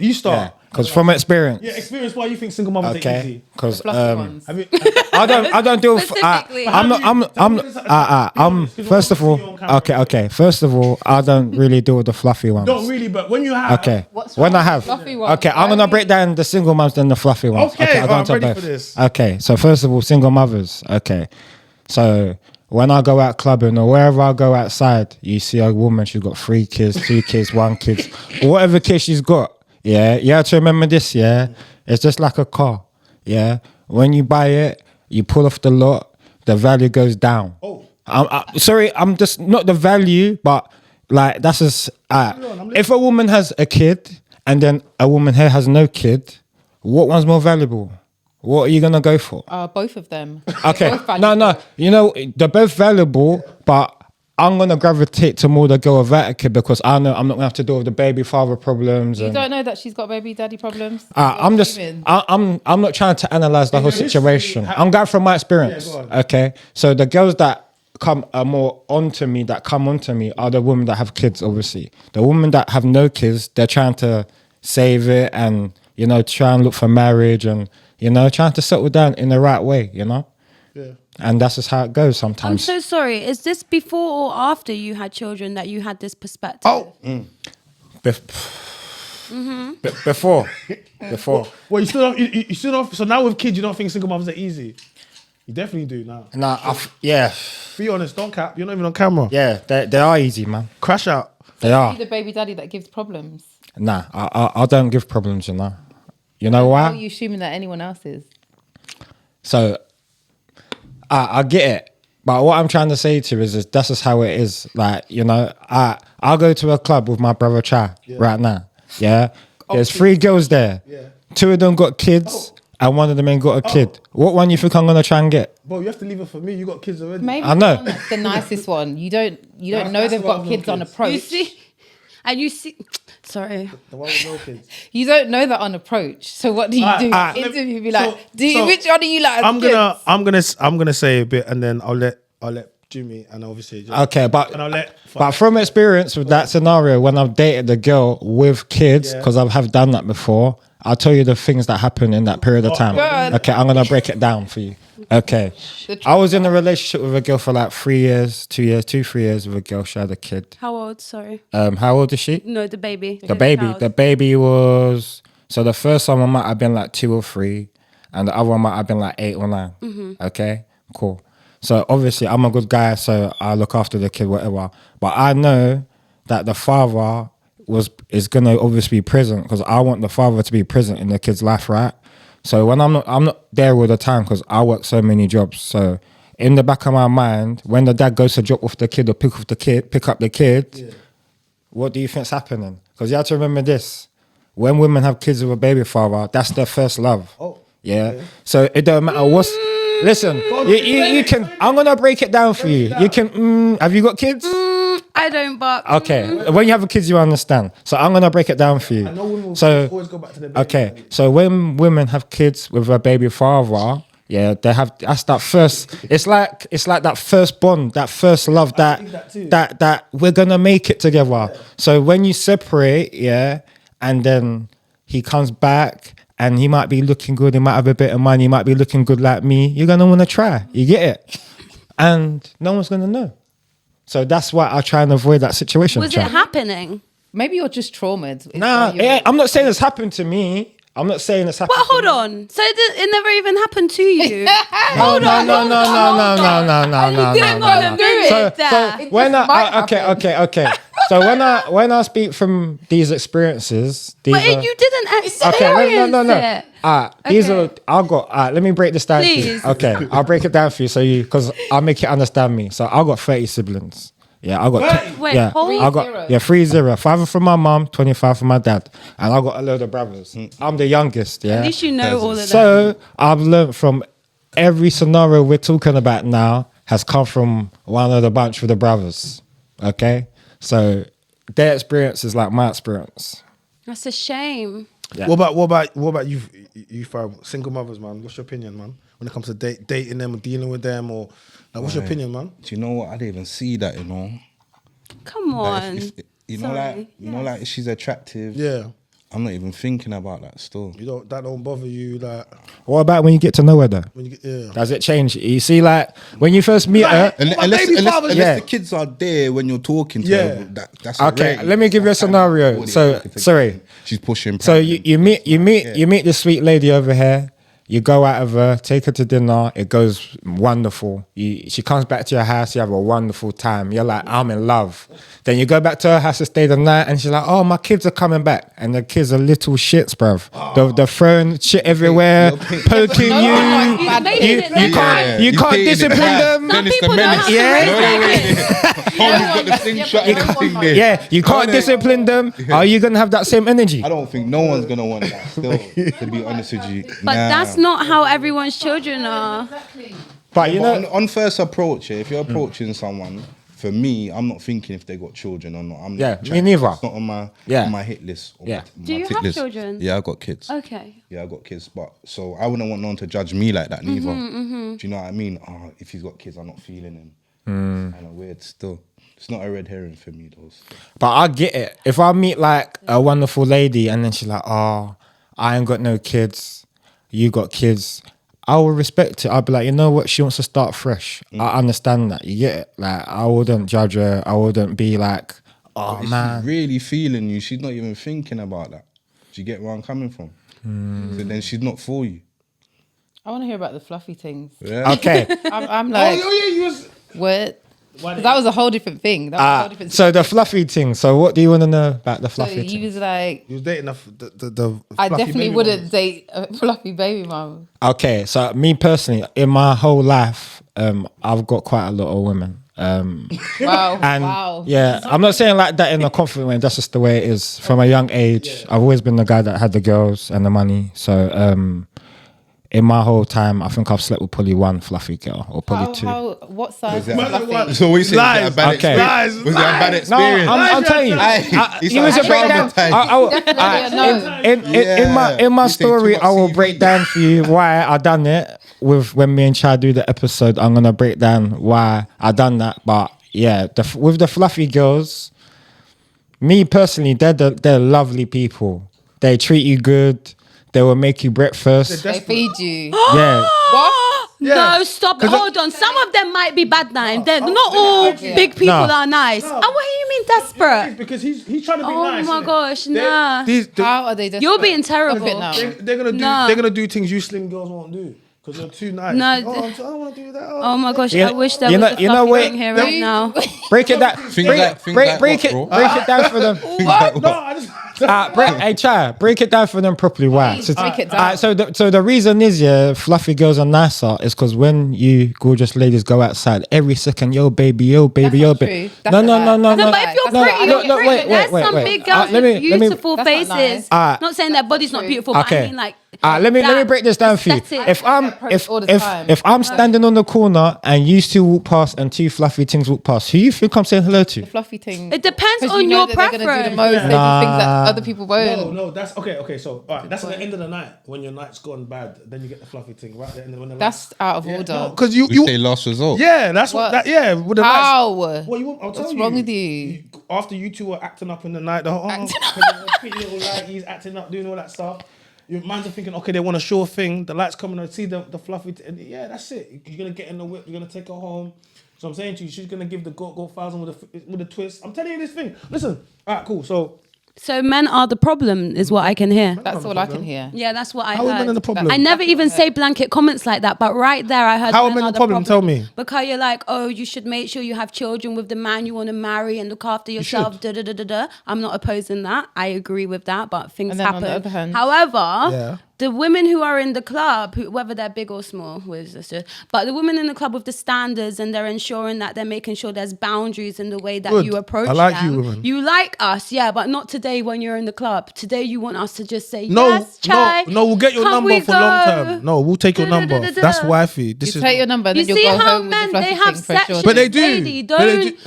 You start.
Yeah, because from experience.
Yeah, experience why you think single mothers are
Okay,
easy.
because
Fluffy ones.
I mean,
I don't deal with.
Specifically.
I'm first of all. Okay. First of all, I don't really deal with the fluffy ones.
don't really, but when you have.
Okay.
What's
When
wrong
I have.
with fluffy ones?
Okay, I'm
Why
gonna
do
break down the single mums then the fluffy ones.
Okay,
I'll
I'm
do
ready
both.
for this.
Okay, so first of all, single mothers. Okay, so when I go out clubbing or wherever I go outside, you see a woman. She's got 3 kids, 2 kids, 1 kid, or whatever kid she's got. Yeah, you have to remember this. Yeah, it's just like a car. Yeah, when you buy it, you pull off the lot, the value goes down.
Oh.
Sorry, I'm just not the value, but like that's just. If a woman has a kid and then a woman here has no kid, what one's more valuable? What are you gonna go for?
Both of them.
Okay,
Both valuable.
no, you know they're both valuable, but I'm gonna gravitate to more the girl without a kid because I know I'm not gonna have to deal with the baby father problems.
You
and,
don't know that she's got baby daddy problems?
I'm just,
Assuming.
I'm not trying to analyze the whole situation. I'm going from my experience.
Yeah, go on.
Okay, so the girls that come more onto me are the women that have kids. Obviously, the women that have no kids, they're trying to save it and try and look for marriage and trying to settle down in the right way.
Yeah.
And that's just how it goes
I'm
sometimes.
so sorry. Is this before or after you had children that you had this perspective?
Oh.
Before.
Well, you still don't. So now with kids, you don't think single mothers are easy. You definitely do now.
Nah, yeah,
Be honest. Don't cap. You're not even on camera.
yeah, they are easy, man.
Crash out.
They are.
The baby daddy that gives problems.
Nah, I don't give problems, You know
How are
why?
you assuming that anyone else is?
So I get it. But what I'm trying to say to you is that's just how it is. Like, you know, I'll go to a club with my brother Chai right now. Yeah. There's 3 girls there. Yeah. 2 of them got kids and 1 of them ain't got a kid. What one you think I'm gonna try and get?
Bro, you have to leave it for me. You got kids already.
Maybe
I know.
the one that's the nicest one. You don't know they've got kids on approach.
You see, sorry.
The one with no kids.
You don't know that on approach. So what do you do? Interview be like, which one do you like?
I'm gonna say a bit, and then I'll let Jimmy and obviously.
Okay, but from experience with that scenario, when I've dated the girl with kids, because I have done that before, I'll tell you the things that happen in that period of time.
God.
Okay, I'm gonna break it down for you. Okay, I was in a relationship with a girl for like 3 years, 3 years with a girl. She had a kid.
How old? Sorry.
How old is she?
No, the baby.
The baby was, so the first one might have been like 2 or 3, and the other one might have been like 8 or 9. Mm-hmm. Okay, cool. So obviously I'm a good guy, so I look after the kid, whatever. But I know that the father is gonna obviously be present, because I want the father to be present in the kid's life, right? So when I'm not there all the time, because I work so many jobs. So in the back of my mind, when the dad goes to drop off the kid or pick up the kid, what do you think's happening? Because you have to remember this: when women have kids with a baby father, that's their first love. Oh, yeah. So it don't matter what's. Listen, you can. I'm gonna break it down for you. You can. Have you got kids?
I don't, but
okay. When you have kids, you understand. So I'm gonna break it down for you.
I know women will always go back to their baby.
Okay. So when women have kids with a baby father, yeah, that's that first. It's like that first bond, that first love, that we're gonna make it together. Yeah. So when you separate, and then he comes back. And he might be looking good, he might have a bit of money, he might be looking good like me. You're going to want to try. You get it? And no one's going to know. So that's why I try and avoid that situation.
Was it happening?
Maybe you're just traumatized.
Nah, I'm not saying it's happened to me. I'm not saying it's happened.
But hold on. So it never even happened to you?
Hold on. No. So when okay. So when I speak from these experiences,
but you didn't experience it.
These are let me break this down.
Please.
For you. Okay, I'll break it down for you because I'll make you understand me. So I got 30 siblings. Yeah, I got
wait,
I got 30. 5 from my mom, 25 from my dad, and I got a load of brothers. I'm the youngest. Yeah,
at least you know all of them.
So I've learned from every scenario we're talking about now has come from one of the bunch of the brothers. Okay, so their experience is like my experience.
That's a shame.
Yeah.
What about you 5 single mothers, man? What's your opinion, man? When it comes to dating them or dealing with them, or like, what's your opinion, man?
Do you know what? I didn't even see that, you know.
Come on.
Like if she's attractive.
Yeah.
I'm not even thinking about that still.
That don't bother you, like.
What about when you get to know her though?
Yeah.
Does it change? You see, like when you first meet her,
unless the kids are there when you're talking to her, that's
okay.
already,
Let me give you a scenario. So sorry,
she's pushing.
So you meet this sweet lady over here. You go out of her, take her to dinner. It goes wonderful. She comes back to your house. You have a wonderful time. You're like, I'm in love. Then you go back to her house to stay the night, and she's like, oh, my kids are coming back. And the kids are little shits, bruv. They're throwing shit everywhere, poking you. You can't discipline them.
Some people know how to raise
Yeah, you can't discipline them. Are you gonna have that same energy?
I don't think no one's gonna want that. Still, to be honest with you,
but that's not how everyone's children are.
But you know,
on first approach, if you're approaching someone, for me, I'm not thinking if they got children or not.
Me neither.
It's not on my hit list.
Yeah.
Do you have children?
Yeah, I got kids.
Okay.
Yeah, I got kids, but so I wouldn't want no one to judge me like that neither. Do you know what I mean? Oh, if he's got kids, I'm not feeling him. Kind of weird still. It's not a red herring for me though.
But I get it. If I meet like a wonderful lady and then she's like, oh, I ain't got no kids, you got kids, I will respect it. I'll be like, you know what? She wants to start fresh. I understand that. You get it? Like, I wouldn't judge her. I wouldn't be like, oh,
but
man.
She's really feeling you. She's not even thinking about that. Do you get where I'm coming from? So then she's not for you.
I want to hear about the fluffy things.
Yeah. Okay.
I'm like, what? That was a whole different thing.
So the fluffy thing. So what do you want to know about the fluffy thing?
You was like,
you was dating the
I definitely wouldn't date a fluffy baby mom.
Okay, so me personally, in my whole life, I've got quite a lot of women.
Wow.
And
Wow.
yeah, I'm not saying like that in a confident way. That's just the way it is. From a young age, I've always been the guy that had the girls and the money. So in my whole time, I think I've slept with probably one fluffy girl or probably two.
What size?
that-
Fluffy?
So what you saying?
Lies.
Was it a bad
Okay.
experience?
Lies.
Was it a bad
No,
experience?
I'm telling you.
He's
He was a
like
breakdown.
traumatized.
In my
You say
story,
too much
I will
CV.
break down for you why I done it. With when me and Chad do the episode, I'm gonna break down why I done that. But yeah, with the fluffy girls, me personally, they're lovely people. They treat you good. They will make you breakfast.
They feed you.
Yeah.
What?
No, stop. Hold on. Some of them might be bad nine. They're not all big people
No.
are nice.
No.
What do you mean desperate?
Because he's trying to be
Oh
nice.
my
innit?
gosh, nah.
How are they desperate?
You're being terrible.
Stop it now.
They're gonna do things you slim girls won't do because they're too nice.
No,
I don't want to do that.
Oh my gosh,
Yeah,
I wish there
you
was
know-
a
you know
fluffy
what-
thing here right now.
Break it down.
Things
Break
like what, bro?
it down for them.
No, I just.
Hey, Chad, break it down for them properly. Why?
Please, break it down.
So the reason is, fluffy girls are nicer is because when you gorgeous ladies go outside, every second, yo baby, yo baby, yo
not
baby.
true. That's a lie.
No, but if you're
No,
pretty,
no,
you're pretty. There's some big girls
Let
with
me-
beautiful
That's not
faces.
nice.
Not saying their body's not beautiful, but I mean like.
let me
that
break this down for you.
aesthetic.
If I'm
approach all the time.
if I'm standing on the corner and you two walk past and two fluffy things walk past, who you think I'm saying hello to?
The fluffy thing.
It depends
'Cause
on
you know
your
that they're gonna do the
preference.
most. They do things that other people won't.
No, that's okay. So, all right, that's at the end of the night when your night's gone bad. Then you get the fluffy thing, right? And then when the
That's out of order.
because
You say last resort.
yeah, that's what.
What?
That, yeah, with the
How?
lights. Well, you want? I'll tell
What's
you.
wrong with you?
After you two were acting up in the night, the whole
Acting
pretty little lighties acting up, doing all that stuff. Your minds are thinking, okay, they want a sure thing. The lights coming on, see the fluffy. And yeah, that's it. You're gonna get in the whip. You're gonna take her home. So I'm saying to you, she's gonna give the go 1,000 with a twist. I'm telling you this thing. Listen, all right, cool.
So men are the problem, is what I can hear.
That's all I can hear.
Yeah, that's what I
How are
heard.
men in the problem?
I never even say blanket comments like that, but right there I heard.
How are
men
men
are
in the problem? Tell me.
Because you're like, oh, you should make sure you have children with the man you want to marry and look after yourself. Da, da, da, da, da. I'm not opposing that. I agree with that, but things
And then on
happen.
the other hand-
However,
Yeah.
the women who are in the club, whether they're big or small, but the women in the club with the standards and they're ensuring that they're making sure there's boundaries in the way that
Good.
you approach
I like
them.
you, women.
You like us, yeah, but not today when you're in the club. Today you want us to just say,
No,
yes, Chai,
no, we'll get your
can
number
we
for long
go?
term. No, we'll take your number.
Da-da-da-da-da.
That's wifey. This
You
is
take your number, and
You
then
see
you'll go
how
home with
men,
the fluffy
they have
thing for
sections.
sure.
But they do.
Lady,
But they
don't.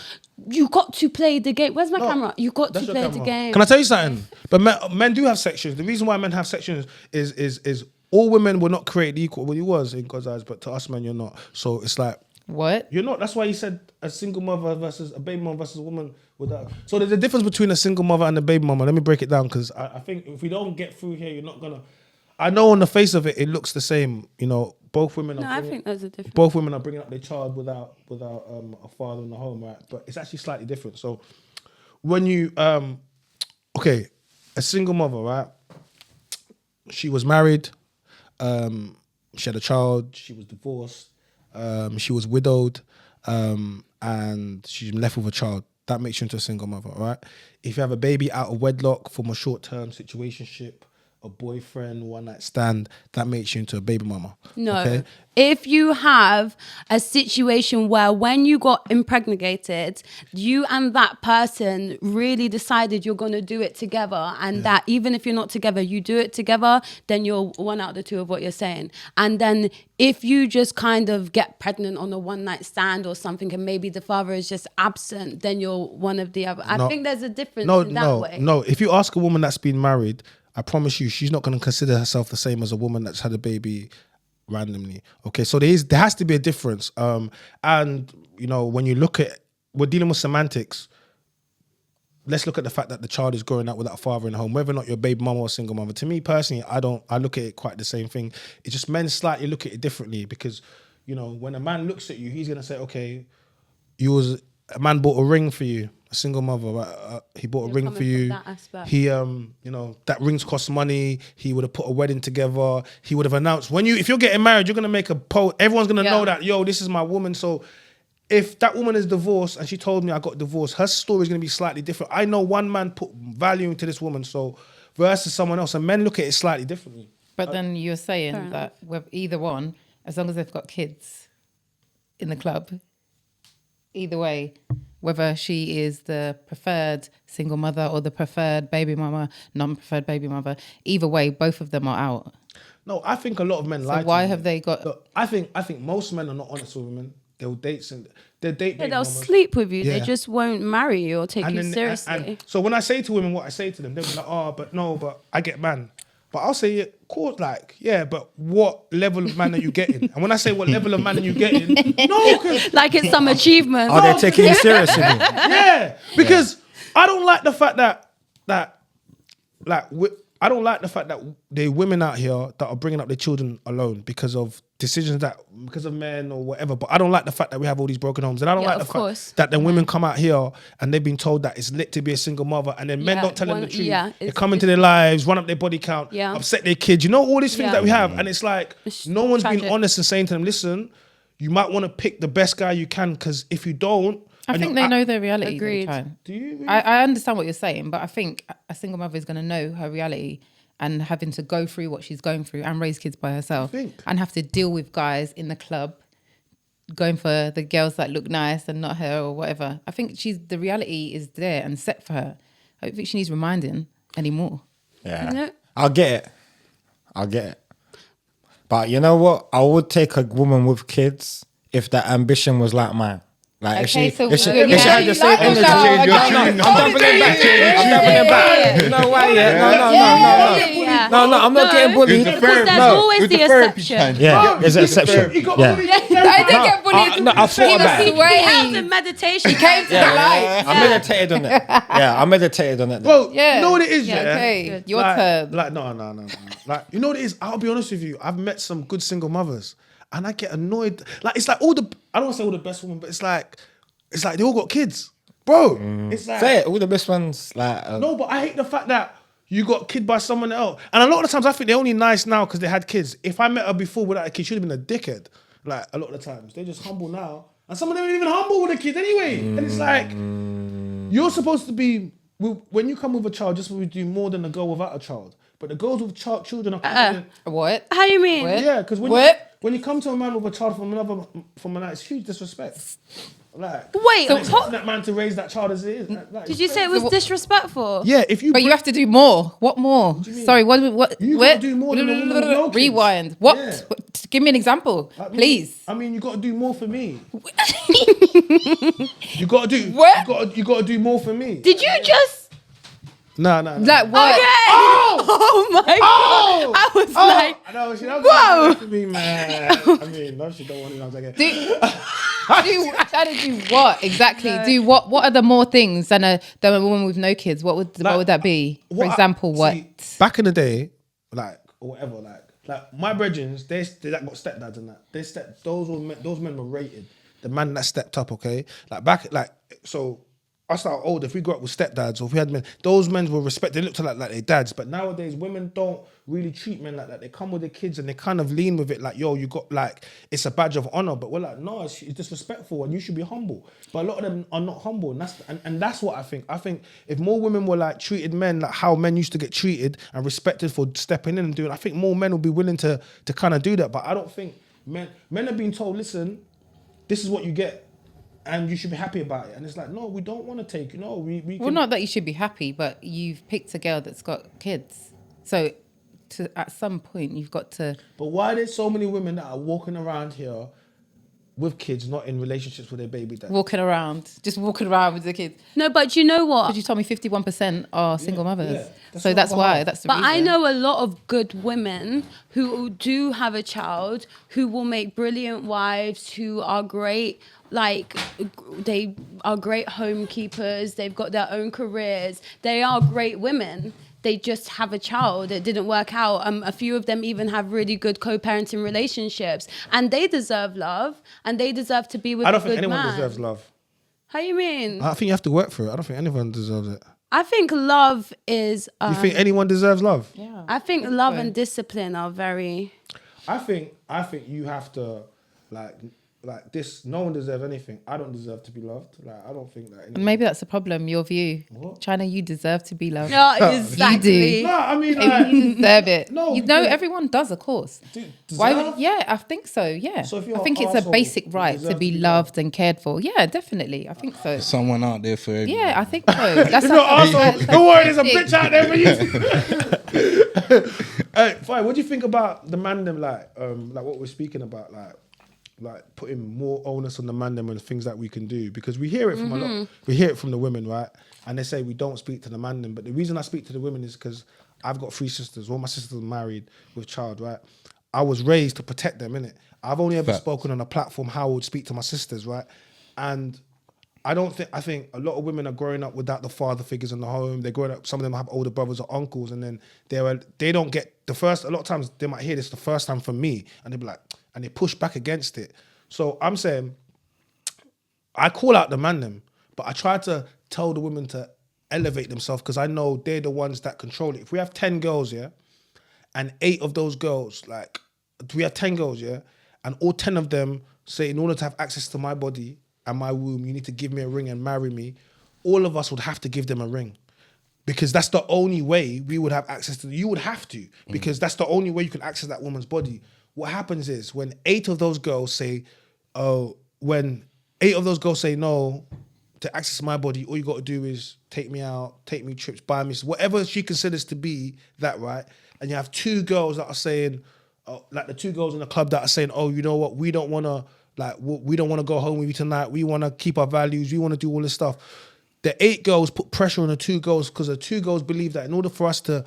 You got to play the game. Where's my
No,
camera? You got to
That's your
play the
camera.
game.
Can I tell you something? But men do have sections. The reason why men have sections is all women were not created equal. Well, you was in God's eyes, but to us men, you're not. So it's like
What?
you're not. That's why he said a single mother versus a baby mom versus a woman without. So there's a difference between a single mother and a baby mama. Let me break it down because I think if we don't get through here, you're not gonna. I know on the face of it, it looks the same. You know, both women.
No,
Are
I
bringing-
think there's a difference.
both women are bringing up their child without a father in the home, right? But it's actually slightly different. So when you okay, a single mother, right? She was married, she had a child, she was divorced, she was widowed, and she's left with a child. That makes you into a single mother, right? If you have a baby out of wedlock from a short-term situationship, a boyfriend, one night stand, that makes you into a baby mama.
No.
Okay?
If you have a situation where when you got impregnated, you and that person really decided you're going to do it together and that even if you're not together, you do it together, then you're one out of the two of what you're saying. And then if you just kind of get pregnant on a one night stand or something and maybe the father is just absent, then you're one of the other. I
No.
think there's a difference
No,
in that
no,
way.
no. If you ask a woman that's been married, I promise you, she's not going to consider herself the same as a woman that's had a baby randomly. Okay, so there has to be a difference. And you know, when you look at, we're dealing with semantics. Let's look at the fact that the child is growing up without a father in the home, whether or not you're a baby mama or a single mother. To me personally, I look at it quite the same thing. It's just men slightly look at it differently because, you know, when a man looks at you, he's gonna say, okay, a man bought a ring for you, a single mother. He bought a ring
coming
for you.
from that aspect.
He, you know, that rings cost money. He would have put a wedding together. He would have announced if you're getting married, you're gonna make a post. Everyone's gonna know that, yo, this is my woman. So if that woman is divorced and she told me I got divorced, her story is gonna be slightly different. I know one man put value into this woman, so versus someone else, and men look at it slightly differently.
But then you're saying that with either one, as long as they've got kids, in the club. Either way, whether she is the preferred single mother or the preferred baby mama, non-preferred baby mother, either way, both of them are out.
No, I think a lot of men lie.
So why
to
have
women.
they got?
Look, I think most men are not honest with women. They'll date and they'll date.
Yeah,
baby
they'll
mamas.
sleep with you.
Yeah.
They just won't marry you or take you seriously.
And so when I say to women what I say to them, they'll be like, "Oh, but no, but I get man." But I'll say, "Yeah, cool, like, yeah, but what level of man are you getting?" And when I say what level of man are you getting, no, 'cause
like it's some achievement.
Are they taking you seriously?
yeah, because I don't like the fact that I don't like the fact that the women out here that are bringing up their children alone because of decisions because of men or whatever. But I don't like the fact that we have all these broken homes, and I don't
Yeah,
like the
of course.
fact that then women come out here and they've been told that it's lit to be a single mother, and then men
Yeah,
don't tell them the truth.
yeah,
They
it's-
come into their lives, run up their body count,
Yeah.
upset their kids. You know all these things
Yeah.
that we have, and it's like
It's
no one's
tragic.
been honest and saying to them, "Listen, you might want to pick the best guy you can, because if you don't."
I
and
think
you're
they know their reality.
Agreed.
Do you? Really?
I understand what you're saying, but I think a single mother is going to know her reality and having to go through what she's going through and raise kids by herself
think?
and have to deal with guys in the club going for the girls that look nice and not her or whatever. I think the reality is there and set for her. I don't think she needs reminding anymore.
Yeah.
You know?
I'll get it. But you know what? I would take a woman with kids if that ambition was like mine. Like
Okay,
if she
you're
had the same
like
energy.
that.
I'm doubling it back. You know why? Yeah. No, I'm not getting bullied.
Because there's always the exception.
Yeah, it's an exception.
You got
Yeah.
bullied.
I did get bullied.
No, I thought about it.
He has a meditation.
He came to the light.
I meditated on it. Yeah, I meditated on it.
Bro,
Yeah.
you know what it is,
Yeah,
yeah?
okay. Your
like,
turn.
Like, no. Like, you know what it is? I'll be honest with you. I've met some good single mothers, and I get annoyed. Like, it's like I don't want to say all the best women, but it's like they all got kids, bro. It's like
Say it, all the best ones. Like,
no, but I hate the fact that you got kid by someone else. And a lot of the times, I think they're only nice now because they had kids. If I met her before without a kid, she'd have been a dickhead. Like, a lot of the times, they're just humble now, and some of them ain't even humble with a kid anyway. And it's like you're supposed to be when you come with a child, just we do more than a girl without a child. But the girls with children are coming
What?
How you mean?
What?
yeah, because when you come to a man with a child from another, it's huge disrespect. Like,
Wait,
and expecting
what?
that man to raise that child as it is. Like,
Did you say it was disrespectful?
yeah, if you
But you have to do more. What more? Sorry, what?
You gotta do more than a woman with no kids.
Rewind. What?
Yeah.
Give me an example, please.
I mean, you got to do more for me. You got to do.
What?
You got to do more for me.
Did you just?
No.
Like what?
Okay. Oh my god! I was like,
I know, she
whoa.
to me, man. I mean, no, she don't want it. I was like,
Try to do what exactly? Do what? What are the more things than a woman with no kids? What would that be? For example, what?
See, back in the day, like or whatever, like my brethrens, they like got stepdads and that. Those men were rated. The man that stepped up, okay, so. Us that are older, if we grew up with stepdads or if we had men, those men were respected. They looked like their dads. But nowadays, women don't really treat men like that. They come with their kids and they kind of lean with it like, yo, you got like, it's a badge of honor. But we're like, no, it's disrespectful and you should be humble. But a lot of them are not humble. And that's what I think. I think if more women were like treated men like how men used to get treated and respected for stepping in and doing, I think more men would be willing to kind of do that. But I don't think men are being told, listen, this is what you get. And you should be happy about it. And it's like, no, we don't want to take, we can...
Well, not that you should be happy, but you've picked a girl that's got kids. So at some point, you've got to...
But why are there so many women that are walking around here with kids, not in relationships with their baby dad?
Just walking around with the kids.
no, but you know what?
But you told me 51% are single mothers.
Yeah.
So that's why. That's the
But
reason.
I know a lot of good women who do have a child, who will make brilliant wives, who are great, like they are great homekeepers. They've got their own careers. They are great women. They just have a child. It didn't work out. A few of them even have really good co-parenting relationships, and they deserve love, and they deserve to be with a good man.
I don't think anyone deserves love.
How you mean?
I think you have to work for it. I don't think anyone deserves it.
I think love is.
You think anyone deserves love?
Yeah.
I think love and discipline are very.
I think you have to like like this, no one deserves anything. I don't deserve to be loved. Like, I don't think that. Anyone...
Maybe that's the problem. Your view,
What?
China. You deserve to be loved.
No, exactly.
No, I mean,
You deserve it.
No,
you know,
because-
everyone does, of course.
deserve?
Why would? Yeah, I think so. Yeah,
So if you're
I think
an
it's a
arsehole,
basic
you
right
deserve
to be loved and cared for. Yeah, definitely. I think so.
Someone out there for everyone.
Yeah, I think so. That's
If you're an arsehole, don't worry, there's a bitch out there for you. Hey, fine. What do you think about the man them, like what we're speaking about, like putting more onus on the man them and things that we can do? Because we hear it from a lot. We hear it from the women, right? And they say we don't speak to the man them. But the reason I speak to the women is because I've got 3 sisters. All my sisters are married with child, right? I was raised to protect them, innit? I've only ever spoken on a platform how I would speak to my sisters, right? And I think a lot of women are growing up without the father figures in the home. They're growing up, some of them have older brothers or uncles, and then they don't get a lot of times they might hear this the first time from me, and they'll be like, and they push back against it. So I'm saying, I call out the man them, but I try to tell the women to elevate themselves because I know they're the ones that control it. If we have 10 girls, yeah, and 8 of those girls, like, we have 10 girls, yeah, and all 10 of them say, in order to have access to my body and my womb, you need to give me a ring and marry me, all of us would have to give them a ring. Because that's the only way we would have access to, you would have to, because that's the only way you can access that woman's body. What happens is when 8 of those girls say, no, to access my body, all you got to do is take me out, take me trips, buy me, whatever she considers to be that, right? And you have 2 girls that are saying, like the 2 girls in the club that are saying, oh, you know what, we don't want to, like, we don't want to go home with you tonight. We want to keep our values. We want to do all this stuff. The 8 girls put pressure on the 2 girls because the 2 girls believe that in order for us to,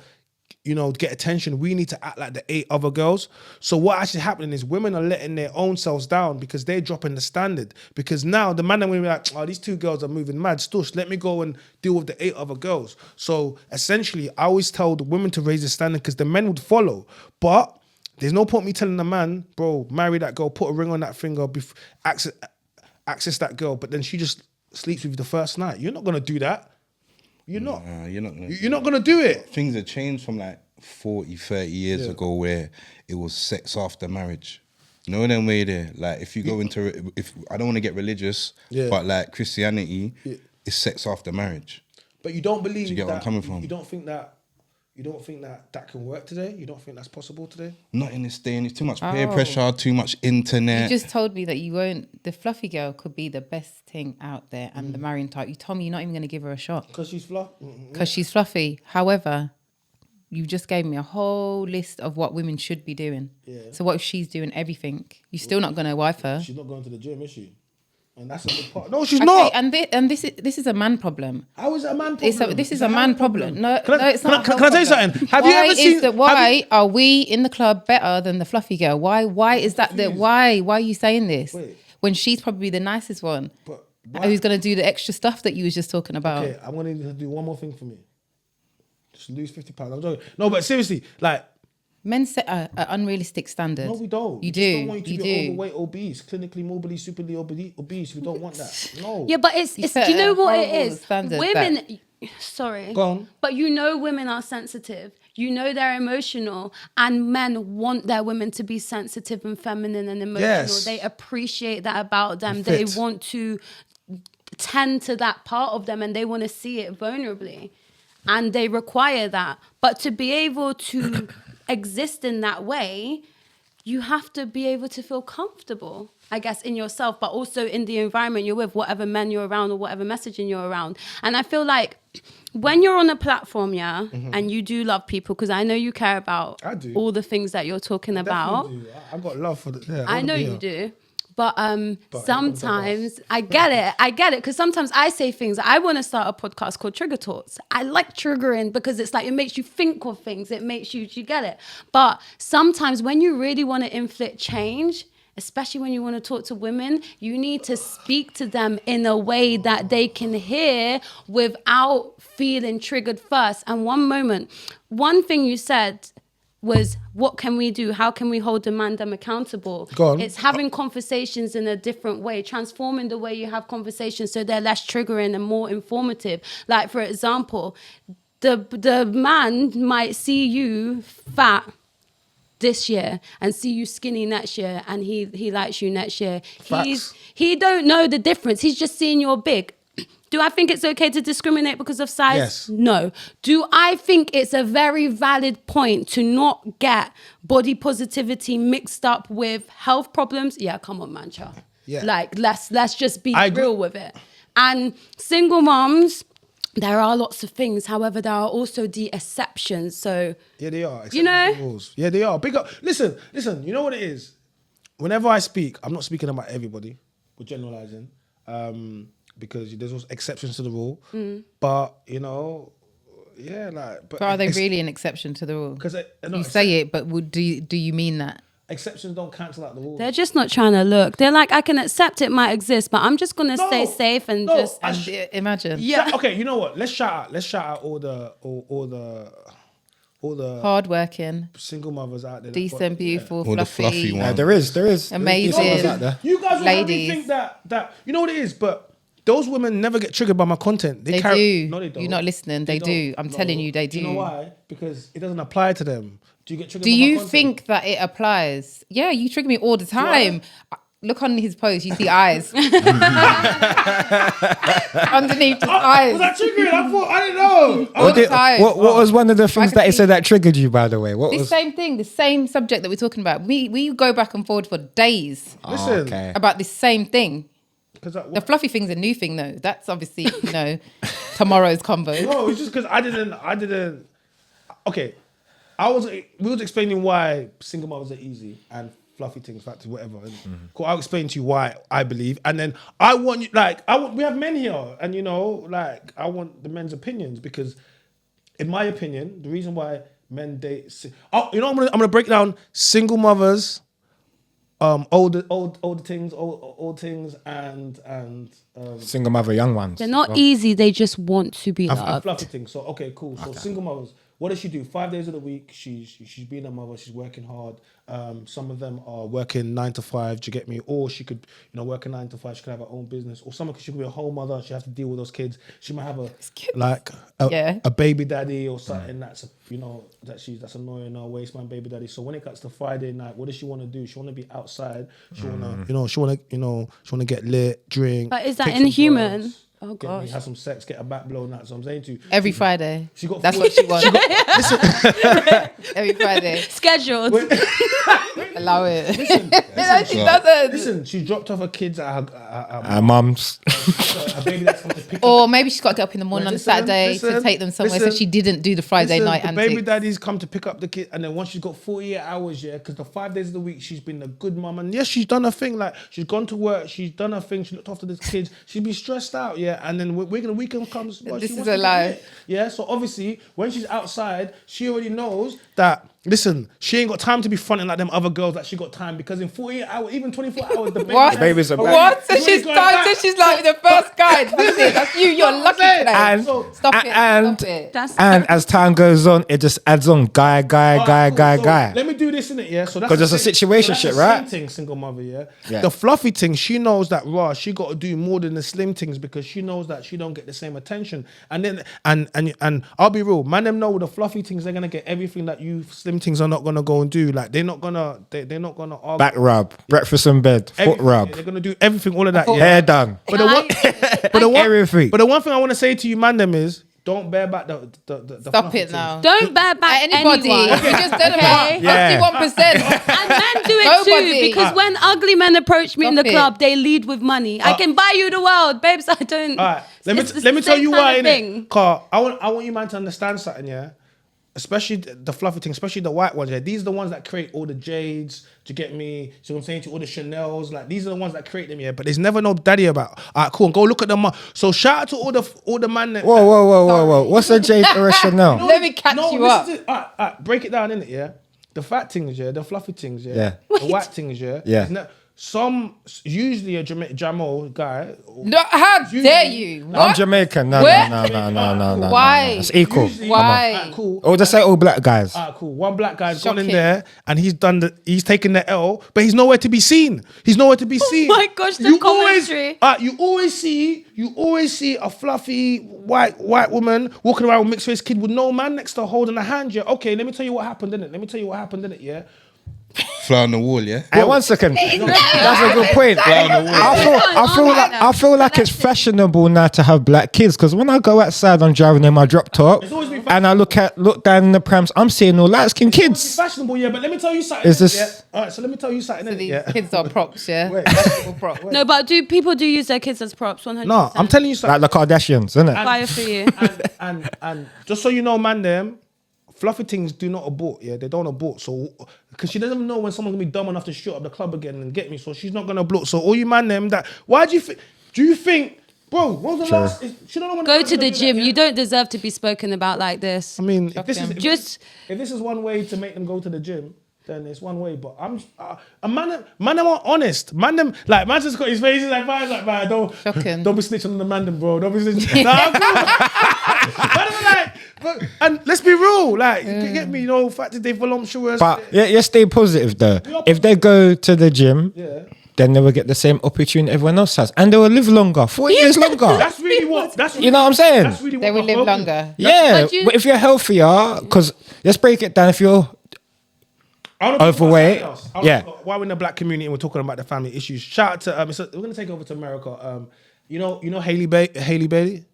you know, get attention, we need to act like the 8 other girls. So what actually happening is women are letting their own selves down because they're dropping the standard. Because now the man and women are like, oh, these 2 girls are moving mad. Stush, let me go and deal with the 8 other girls. So essentially, I always tell the women to raise the standard because the men would follow. But there's no point me telling the man, bro, marry that girl, put a ring on that finger, access that girl, but then she just sleeps with you the first night. You're not gonna do that. You're not.
Nah, you're not gonna.
You're not gonna do it.
Things have changed from like 40, 30 years ago where it was sex after marriage. You know them way there. Like if you go into, if I don't want to get religious, but like Christianity, is sex after marriage.
But you don't believe
Do you get
that,
where I'm coming from?
You don't think that that can work today? You don't think that's possible today?
Not in this day and it's too much peer pressure, too much internet.
You just told me that you won't. The fluffy girl could be the best thing out there, and the marrying type. You told me you're not even going to give her a shot
Because she's fluffy.
because she's fluffy. However, you just gave me a whole list of what women should be doing.
Yeah.
So what if she's doing everything? You're still not going to wife her.
She's not going to the gym, is she? And that's a big part. No, she's
Okay,
not.
and this is a man problem.
How is it a man problem?
This is a man problem. No, it's not.
Can I tell you something? Have you ever seen?
Why are we in the club better than the fluffy girl? Why is that? Why are you saying this?
Wait.
When she's probably the nicest one,
But
who's going to do the extra stuff that you was just talking about?
Okay, I'm gonna need to do one more thing for me. Just lose 50 pounds. I'm joking. No, but seriously, like.
Men set an unrealistic standard.
No, we don't.
You
We just
do.
don't want you to be overweight, obese, clinically, morbidly, superly obese. We don't want that. No.
Yeah, but it's
set
do you know
a
what it
horrible
is?
standard
Women, sorry.
Go on.
But you know women are sensitive. You know they're emotional. And men want their women to be sensitive and feminine and emotional.
Yes.
They appreciate that about them.
And
They
fit.
want to tend to that part of them and they want to see it vulnerably. And they require that. But to be able to exist in that way, you have to be able to feel comfortable, I guess, in yourself, but also in the environment you're with, whatever men you're around or whatever messaging you're around. And I feel like when you're on a platform, and you do love people, because I know you care about
I do.
all the things that you're talking about.
Definitely do. I've got love for the. Yeah,
I know you do. But sometimes I get it, because sometimes I say things. I want to start a podcast called Trigger Talks. I like triggering because it's like it makes you think of things. It makes you get it. But sometimes when you really want to inflict change, especially when you want to talk to women, you need to speak to them in a way that they can hear without feeling triggered first. And one thing you said was, what can we do? How can we hold them accountable?
Go on.
It's having conversations in a different way, transforming the way you have conversations so they're less triggering and more informative. Like, for example, the man might see you fat this year and see you skinny next year, and he likes you next year.
Facts.
He don't know the difference. He's just seeing you're big. Do I think it's okay to discriminate because of size?
Yes.
No. Do I think it's a very valid point to not get body positivity mixed up with health problems? Yeah, come on, man, child.
Yeah.
Like, let's just be
I agree.
real with it. And single moms, there are lots of things. However, there are also the exceptions. So
Yeah, they are.
You know?
Rules. Yeah, they are. Big up. Listen. You know what it is? Whenever I speak, I'm not speaking about everybody. We're generalizing. Because there's also exceptions to the rule. But, you know, yeah, like...
But are they really an exception to the rule?
Because
You say it, but do you mean that?
exceptions don't cancel out the rule.
They're just not trying to look. They're like, I can accept it might exist, but I'm just going to stay safe and just...
Imagine.
Yeah.
Okay, you know what? Let's shout out all the
Hardworking,
single mothers out there.
decent, beautiful,
All the fluffy ones.
There is.
Amazing.
There's out there.
You guys will have me
Ladies.
think that you know what it is, but those women never get triggered by my content.
They
carry,
do.
No, they don't.
You're not listening. They do.
don't.
I'm telling you, they
Do you know
do.
why? Because it doesn't apply to them. Do you get triggered
Do
by my
you
content?
think that it applies? Yeah, you trigger me all the time. Look on his post, you see eyes. Underneath his eyes.
Was that triggering? I didn't know.
All the time.
What was one of the things
can
that he
see-
said that triggered you, by the way? What
This
was?
same thing, the same subject that we're talking about. We go back and forward for days
Listen,
Okay.
about this same thing.
because
The fluffy thing's a new thing though. That's obviously, tomorrow's convo.
no, it's just because I didn't. Okay, we was explaining why single mothers are easy and fluffy things, factors, whatever. Cool. I'll explain to you why I believe, and then I want you we have men here, and I want the men's opinions because, in my opinion, the reason why men date. I'm gonna break down single mothers, old things, and
Single mother, young ones.
They're not easy. They just want to be
and
loved.
fluffy things. So okay, cool. So single mothers, what does she do? 5 days of the week, she's being a mother. She's working hard. Some of them are working 9 to 5. Do you get me? Or she could, work a 9 to 5. She could have her own business. Or she could be a whole mother. She has to deal with those kids. She might have a baby daddy or something that's that's annoying her, waste man baby daddy. So when it comes to Friday night, what does she want to do? She want to be outside. She want to get lit, drink.
But is that
take some
inhuman?
drugs,
Oh,
get me,
gosh.
have some sex, get her back blown out. So I'm saying to you,
Every Friday.
She got
That's
four-
what she wants. Every Friday.
Scheduled.
Allow it. She
So-
doesn't.
listen, she dropped off her kids at her
Our mums.
baby that's come to pick
Or maybe she's got to get up in the morning on
Listen,
Saturday to
listen,
take them somewhere. So
listen.
she didn't do the Friday night
the
antics.
baby daddy's come to pick up the kid, and then once she's got 48 hours, because the 5 days of the week she's been a good mum, and yes, she's done her thing. Like she's gone to work, she's done her thing, she looked after the kids, she's been stressed out, and then weekend comes. Well,
This
she
is
wants
a
to get
lie.
lit. So obviously when she's outside, she already knows that. Listen, she ain't got time to be fronting like them other girls that she got time, because in 48 hours, even 24 hours, the baby
What?
The baby's a baby.
What? So
She's
she's
going
done.
back.
So she's like the first guy. That's it. That's you. You're lucky today.
And
Stop it.
and
Stop it.
and as time goes on, it just adds on guy.
Alright, cool. So Let me do this in it, yeah. So that's
'Cause it's a
the same-
situation
so
shit,
that's the same
right?
thing, single mother, yeah.
Yeah.
The fluffy thing, she knows that she got to do more than the slim things because she knows that she don't get the same attention. And then and I'll be real, man. Them know the fluffy things, they're gonna get everything that you slim things are not gonna go and do. Like they're not gonna argue.
Back rub, breakfast in bed, foot
Everything,
rub,
yeah, they're gonna do everything, all of that. Yeah.
hair done.
But the one,
Everything.
but the one thing I want to say to you, man, them is don't bear back the
Stop
fluffy
it
things.
now.
Don't bear back
Anybody.
anyone.
You just done about
Yeah.
51%.
And men do it
Nobody.
too, because when ugly men approach me in the
Stop it.
club, they lead with money. I can buy you the world, babes. I don't.
All right, let
It's the
me tell
same
you
kind
why.
of
Innit? Car, I want you man to understand something, yeah. Especially the fluffy thing, especially the white ones. Yeah, these are the ones that create all the jades. Do you get me? So I'm saying to all the Chanels, like these are the ones that create them. Yeah, but there's never no daddy about. All right, cool. And go look at them. So shout out to all the man. That,
Whoa. What's a Jade or a Chanel?
Let me catch you up.
All right, break it down, innit? Yeah, the fat things, yeah, the fluffy things, yeah,
Yeah.
the white things, yeah.
Yeah.
Usually a Jamal guy.
No, how dare you?
I'm
What?
Jamaican. No.
Where?
No.
Why?
It's equal.
Usually-
Why?
Alright, cool.
Or just say all black guys.
Ah, cool. One black guy's gone in
Shocking.
there and he's taken the L, but he's nowhere to be seen. He's nowhere to be seen.
my gosh, the commentary.
You always see a fluffy white woman walking around with mixed race kid with no man next to her holding a hand. Yeah. Okay, let me tell you what happened, innit? Yeah.
Fly on the wall, yeah.
Hey, 1 second. That's a good point. I feel like it's fashionable now to have black kids, because when I go outside, I'm driving in my drop top, and I look down in the prams, I'm seeing all light skinned
It's
kids.
fashionable, yeah, but let me tell you something.
Is this-
Yeah? All right, so let me tell you something.
So these
yeah.
kids are props, yeah.
Wait.
Fashionable props.
No, but do people use their kids as props? 100%.
No, I'm telling you something.
Like the Kardashians, isn't it?
Fire for you.
and just so you know, man, them fluffy things do not abort. Yeah, they don't abort. So because she doesn't know when someone's gonna be dumb enough to shoot up the club again and get me, so she's not gonna abort. So all you man, them that why do you think? Do you think, bro? What was the last? She don't know when
Go
the
to the
do
gym.
that, yeah?
You don't deserve to be spoken about like this.
I mean, if this is
Just-
if this is one way to make them go to the gym, then it's one way. But I'm a man. Them are honest. Man, them like man just got his face. He's like, man, don't be snitching on the man, them, bro. Don't be snitching. Nah, I'm cool. Man, them like, and let's be real. Like, you can get me. You know, fact that they voluptuous.
But yeah, stay positive though. If they go to the gym,
yeah.
then they will get the same opportunity everyone else has, and they will live longer, 40 years longer.
That's really what. That's really,
You know what I'm saying?
That's really what
They will
my
live
focus-
longer.
Yeah,
But you-
but if you're healthier, because let's break it down. If you're
I wanna talk about
overweight,
something else. I wanna
yeah.
talk- While we're in the black community and we're talking about the family issues, shout out to we're gonna take over to America. You know Haley Bailey.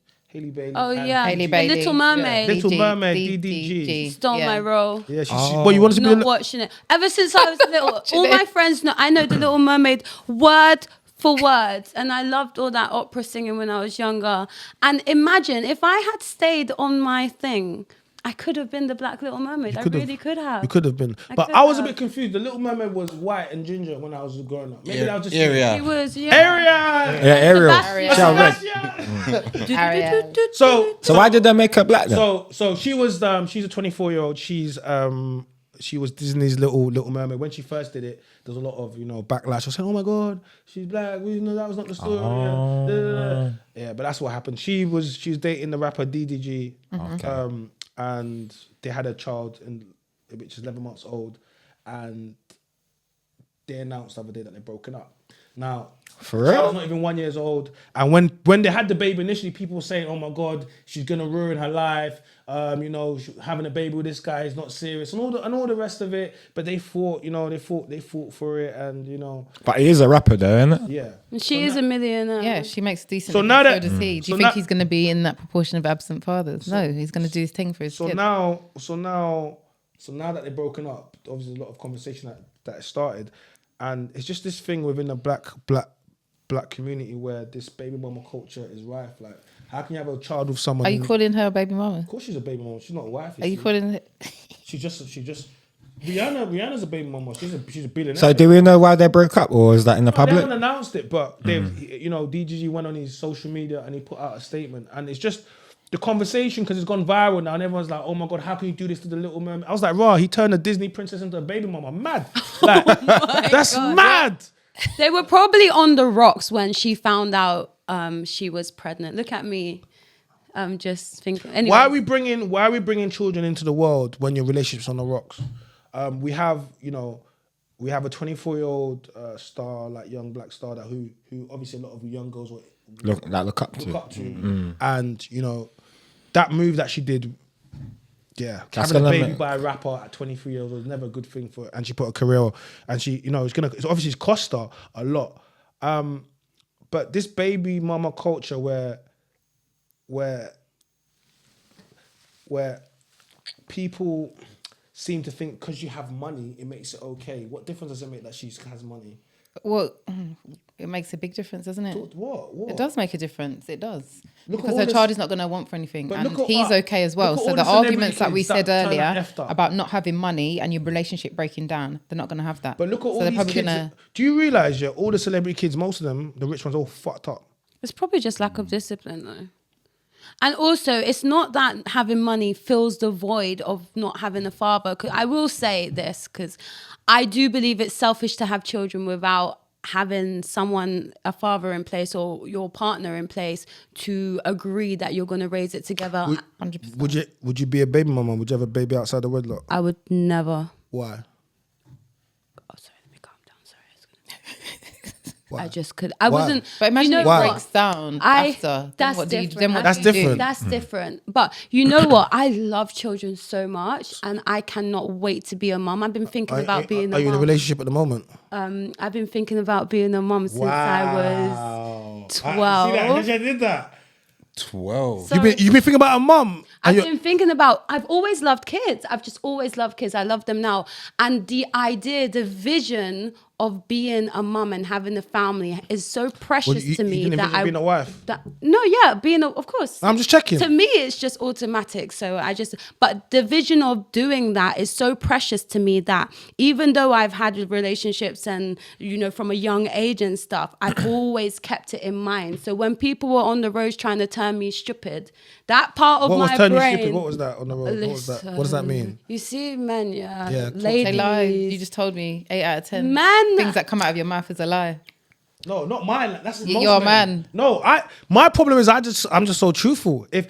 Oh
and-
yeah,
Hailey
The
Bailey.
Little Mermaid.
Little
DDG.
Mermaid, DDG.
Stole my role.
Yeah, she well, you wanted to be
Not watching it. Ever since I was little, all
it.
my friends know. I know The Little Mermaid word for word, and I loved all that opera singing when I was younger. And imagine if I had stayed on my thing, I could have been the Black Little Mermaid. I really could have.
You could have been, but
could
I was a
have.
bit confused. The Little Mermaid was white and ginger when I was growing up. Maybe that was just
He was, yeah.
Ariel.
yeah, Ariel,
Sebastian.
she had red.
Sebastian.
Ariel.
So
why did they make her black then?
So she was she's a 24-year-old. She was Disney's Little Mermaid. When she first did it, there was a lot of backlash. I was saying, "Oh my God, she's black." We know that was not the story. Yeah, but that's what happened. She was dating the rapper DDG, and they had a child, which is 11 months old, and they announced the other day that they're broken up. Now,
For
the
real?
child's not even 1 year old, and when they had the baby initially, people were saying, "Oh my God, she's gonna ruin her life." Having a baby with this guy is not serious, and all the rest of it. But they fought, they fought for it, and
But he is a rapper though, isn't it?
yeah.
And she is a millionaire.
Yeah, she makes decent.
So
So
now that-
does he. Do
so
you think
now-
he's going to be in that proportion of absent fathers? No, he's going to do his thing for his
So
kid.
now that they're broken up, obviously a lot of conversation that started, and it's just this thing within the black community where this baby mama culture is rife. Like, how can you have a child with someone?
Are you calling her a baby mama?
Of course, she's a baby mama. She's not a wife.
Are you calling her?
She just. Rihanna's a baby mama. She's a billionaire.
So do we know why they broke up, or is that in the
They
public?
haven't announced it, but they've, DGG went on his social media and he put out a statement, and it's just the conversation because it's gone viral now, and everyone's like, "Oh my God, how can you do this to the Little Mermaid?" I was like, "Raw, he turned a Disney princess into a baby mama, mad! Like, that's
God.
mad."
They were probably on the rocks when she found out she was pregnant. Look at me. I'm just thinking. Anyway.
Why are we bringing children into the world when your relationship's on the rocks? We have a 24-year-old star, like young black star that who obviously a lot of young girls
Look up to.
and that move that she did,
That's
having a
gonna
baby
make-
by a rapper at 23 years old was never a good thing for her, and she put a career, and she it's obviously cost her a lot, but this baby mama culture where people seem to think because you have money it makes it okay. What difference does it make that she has money?
Well, it makes a big difference, doesn't it?
What?
It does make a difference. It does.
Look at
Because
all
her
this-
child is not going to want for anything.
But
And
look at
he's
what-
okay as well.
look at
So
all
the
the celebrity
arguments that we
kids
said
that turn
earlier
effed up.
about not having money and your relationship breaking down, they're not going to have that.
But look at
so
all
they're
these
probably
kids.
gonna-
Do you realise, all the celebrity kids, most of them, the rich ones, all fucked up.
It's probably just lack of discipline, though. And also, it's not that having money fills the void of not having a father. 'Cause I will say this, because I do believe it's selfish to have children without having a father in place or your partner in place to agree that you're going to raise it together.
100%.
Would you be a baby mama? Would you have a baby outside the wedlock?
I would never.
Why?
Oh, sorry, let me calm down. Sorry. I just could. I
Why?
wasn't.
But imagine
you know
it
Why?
breaks down after. Then
That's
what do you?
different.
Then what
That's
do you do?
different.
That's different. But you know what? I love children so much, and I cannot wait to be a mum. I've been thinking about being
Are
a
you in a
mum.
relationship at the moment?
I've been thinking about being a mum since I was
12.
See
I did that.
12.
So-
You've been thinking about a mum.
I've been thinking about, I've always loved kids. I've just always loved kids. I love them now. And the idea, the vision of being a mum and having a family is so precious to me
you didn't
that
envision being a wife?
Of course.
I'm just checking.
To me, it's just automatic. But the vision of doing that is so precious to me that even though I've had relationships and, from a young age and stuff, I've always kept it in mind. So when people were on the roads trying to turn me stupid, that part of
What was
my
turning you
brain.
stupid? What was that on the road? What was that? What does that mean?
You see, men,
Yeah, talk-
ladies.
They lie. You just told me 8 out of 10
Man.
things that come out of your mouth is a lie.
No, not mine. That's most
You're a
men.
man.
No, my problem is I'm just so truthful. If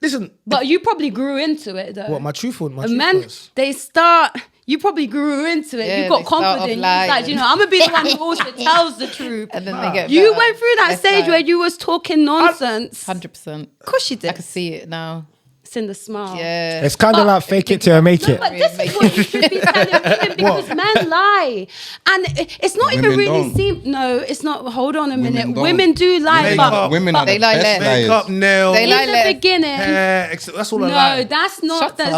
listen,
But you probably grew into it though.
what my truthful, my
Men,
truthfulness.
they start. You probably grew into it.
Yeah,
You got
they start off
confident. You was
lying.
like, I'm gonna be the one who also tells the truth.
And then they get
You
better.
went through that
Less
stage
lie.
where you was talking nonsense.
100%.
Of course you
I
did.
can see it now.
It's in the smile.
Yeah.
It's kind of like fake it till you make
No,
it.
but this is what you should be telling women because men lie. And it's not even
Women
really
don't.
No, it's not. Hold on a minute.
don't.
Women do lie,
Make
but
up.
Women are
They
the
lie
best
less.
liars.
Makeup, nails,
They lie
in the
less.
beginning.
hair, that's all I
No,
like.
that's not.
Shut
That's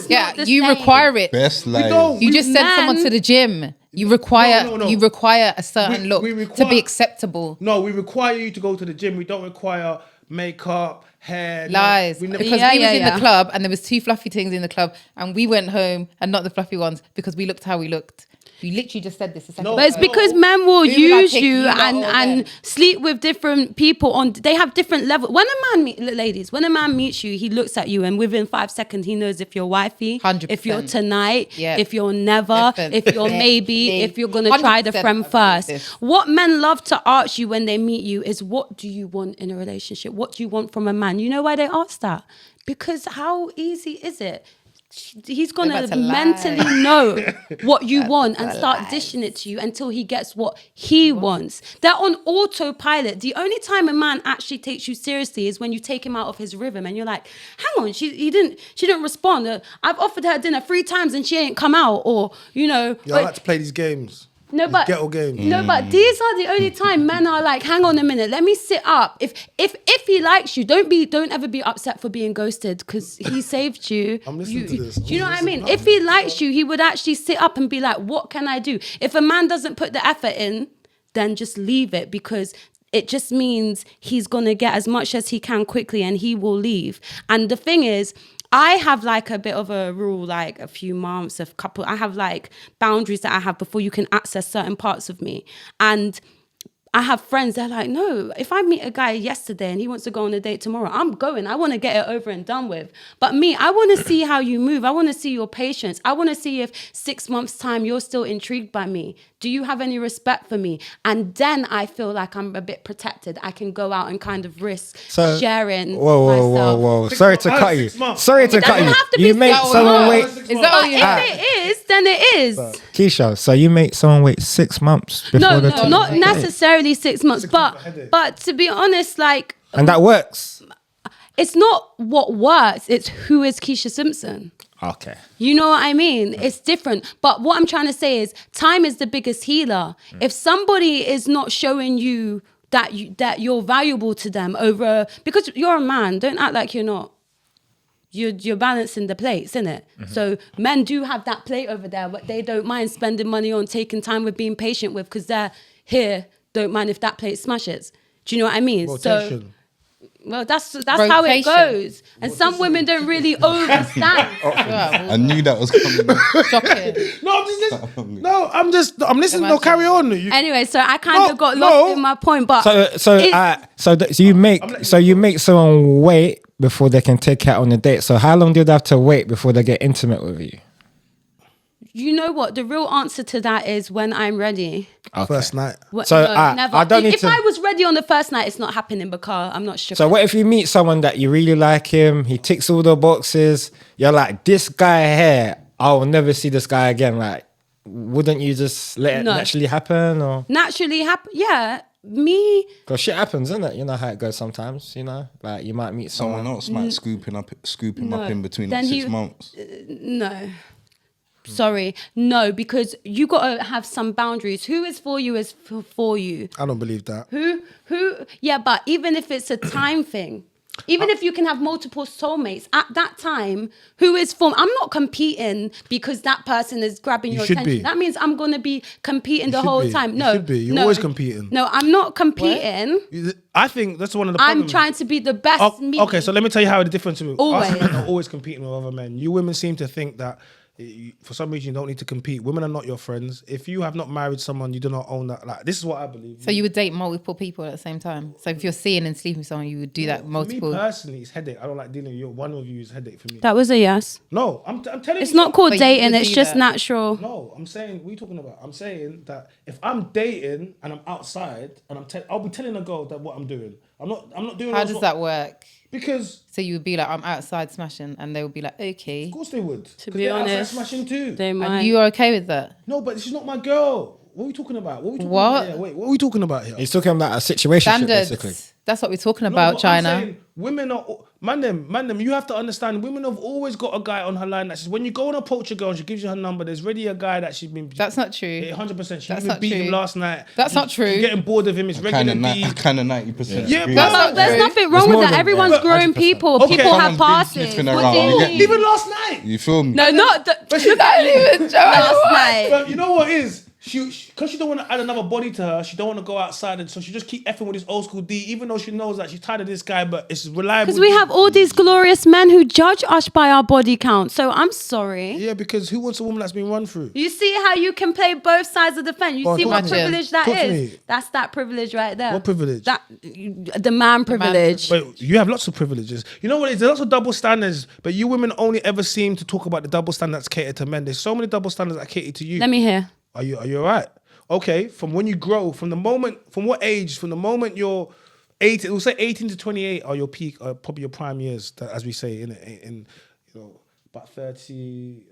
up.
not the
You
same.
require it.
Best liars.
don't.
You just sent
Men-
someone to the gym. You require
No.
you require a certain
We
look
require-
to be acceptable.
No, we require you to go to the gym. We don't require makeup, hair.
Lies.
We never,
Because
Yeah,
we was
yeah,
in
yeah.
the club and there was 2 fluffy things in the club and we went home and not the fluffy ones because we looked how we looked. You literally just said this a second
No,
ago.
But it's because men will
Who would I
use
pick,
you
you lot or
and
them?
sleep with different people on. They have different levels. When a man, ladies, when a man meets you, he looks at you and within 5 seconds he knows if you're wifey,
100%.
if you're tonight,
Yeah.
if you're never,
Definitely.
if you're maybe, if you're gonna try the
100%
friend
agree with
first.
this.
What men love to ask you when they meet you is, what do you want in a relationship? What do you want from a man? You know why they ask that? Because how easy is it? He's
They're
gonna
about to lie.
mentally know what you want and start dishing it to you until he gets what he wants. They're on autopilot. The only time a man actually takes you seriously is when you take him out of his rhythm and you're like, hang on, she didn't respond. I've offered her dinner 3 times and she ain't come out, or
Yeah, I
but-
like to play these games.
no, but
ghetto games.
No, but these are the only time men are like, hang on a minute, let me sit up. If he likes you, don't ever be upset for being ghosted because he saved you.
I'm listening to this.
Do you know what I mean?
Listening.
If he likes you, he would actually sit up and be like, what can I do? If a man doesn't put the effort in, then just leave it because it just means he's gonna get as much as he can quickly and he will leave. And the thing is, I have like a bit of a rule, like a few months, I have like boundaries that I have before you can access certain parts of me. And I have friends, they're like, no, if I meet a guy yesterday and he wants to go on a date tomorrow, I'm going. I want to get it over and done with. But me, I want to see how you move. I want to see your patience. I want to see if 6 months' time you're still intrigued by me. Do you have any respect for me? And then I feel like I'm a bit protected. I can go out and kind of risk sharing myself.
Whoa. Sorry to cut you.
6 months.
Sorry to
It
cut
doesn't
you.
have to
You
be
make
6
someone
months.
wait.
Is that all
But
you
if
have?
it is, then it is.
Keisha, so you make someone wait 6 months before
No,
the
no, not necessarily 6 months. But to be honest, like,
And that works.
it's not what works. It's who is Keisha Simpson.
Okay.
You know what I mean? It's different. But what I'm trying to say is time is the biggest healer. If somebody is not showing you that you're valuable to them over, because you're a man, don't act like you're not. You're balancing the plates, innit? So men do have that plate over there, but they don't mind spending money on taking time with being patient with because they're here, don't mind if that plate smashes. Do you know what I mean?
Rotation.
So, well, that's how it
Rotation.
goes. And some women don't really understand.
I knew that was coming.
Shocking.
No, I'm listening. No, carry on.
Anyway, so I kind
No,
of got
no.
lost in my point, but
So you make someone wait before they can take out on a date. So how long do they have to wait before they get intimate with you?
you know what? The real answer to that is when I'm ready.
Okay.
First night.
So,
Never.
I don't need
if
to-
I was ready on the first night, it's not happening because I'm not sure.
So what if you meet someone that you really like him, he ticks all the boxes, you're like, this guy here, I will never see this guy again. Like, wouldn't you just let it
No.
naturally happen, or
Naturally happen. Yeah, me.
because shit happens, isn't it? You know how it goes sometimes. You know, like you might meet
Someone
someone.
else might scoop him up
No.
in between
Then
like 6
he-
months.
No. Sorry, no, because you got to have some boundaries. Who is for you is for you.
I don't believe that.
Who? Yeah, but even if it's a time thing, even if you can have multiple soulmates at that time, who is for? I'm not competing because that person is grabbing
You
your
should
attention.
be.
That means I'm gonna be competing the
should
whole
be.
time.
You
No,
should be. You're
no.
always competing.
No, I'm not competing.
I think that's one of the problems.
I'm trying to be the best.
Oh,
me.
okay, so let me tell you how the difference is.
Always.
Us men are always competing with other men. You women seem to think that for some reason you don't need to compete. Women are not your friends. If you have not married someone, you do not own that. Like, this is what I believe.
So you would date multiple people at the same time. So if you're seeing and sleeping with someone, you would do that multiple.
For me personally, it's headache. I don't like dealing with you. One of you is headache for me.
That was a yes.
No, I'm telling you.
It's not called
But you
dating.
would
It's
do
just
that.
natural.
No, I'm saying, what are you talking about? I'm saying that if I'm dating and I'm outside and I'll be telling a girl that what I'm doing. I'm not doing.
How does that work?
Because
So you would be like, I'm outside smashing, and they would be like, okay.
of course they would.
To be honest,
smashing too.
they might.
And you are okay with that?
No, but she's not my girl. What are we talking about? What are we talking
What?
about here? Wait, what are we talking about here?
He's talking about a situation,
Standards.
basically.
That's what we're talking
No,
about,
but I'm
China.
saying women are man them. You have to understand. Women have always got a guy on her line that says when you go and approach a girl, and she gives you her number. There's already a guy that she's been.
That's not true.
100%. She
That's
even
not
beat him
true.
last night.
That's not true.
She's getting bored of him. It's regular beef.
Kind of 90%.
Yeah,
agree
but
with
that's
that.
not
There's
true.
nothing wrong
There's
with
more
that.
than
Everyone's
that.
growing
100%.
people.
Okay.
People have
Someone's been
passes.
sniffing
What
around.
do you
You get-
mean?
Even last night.
You feel me?
No, not the,
But she
Not even
last night.
But you know what is? Because she don't want to add another body to her, she don't want to go outside, and so she just keep effing with this old school D, even though she knows that she's tired of this guy, but it's reliable.
Because we
D.
have all these glorious men who judge us by our body count. So I'm sorry.
Yeah, because who wants a woman that's been run through?
You see how you can play both sides of the fence. You
Oh,
see
talk
what
to me.
privilege that
Talk to
is.
me.
That's that privilege right there.
What privilege?
That the man privilege.
Wait, you have lots of privileges. You know what? There's lots of double standards, but you women only ever seem to talk about the double standards catered to men. There's so many double standards that cater to you.
Let me hear.
Are you all right? Okay, from when you grow, from what age? From the moment you're 18, we'll say 18 to 28 are your peak, probably your prime years, as we say in about 30.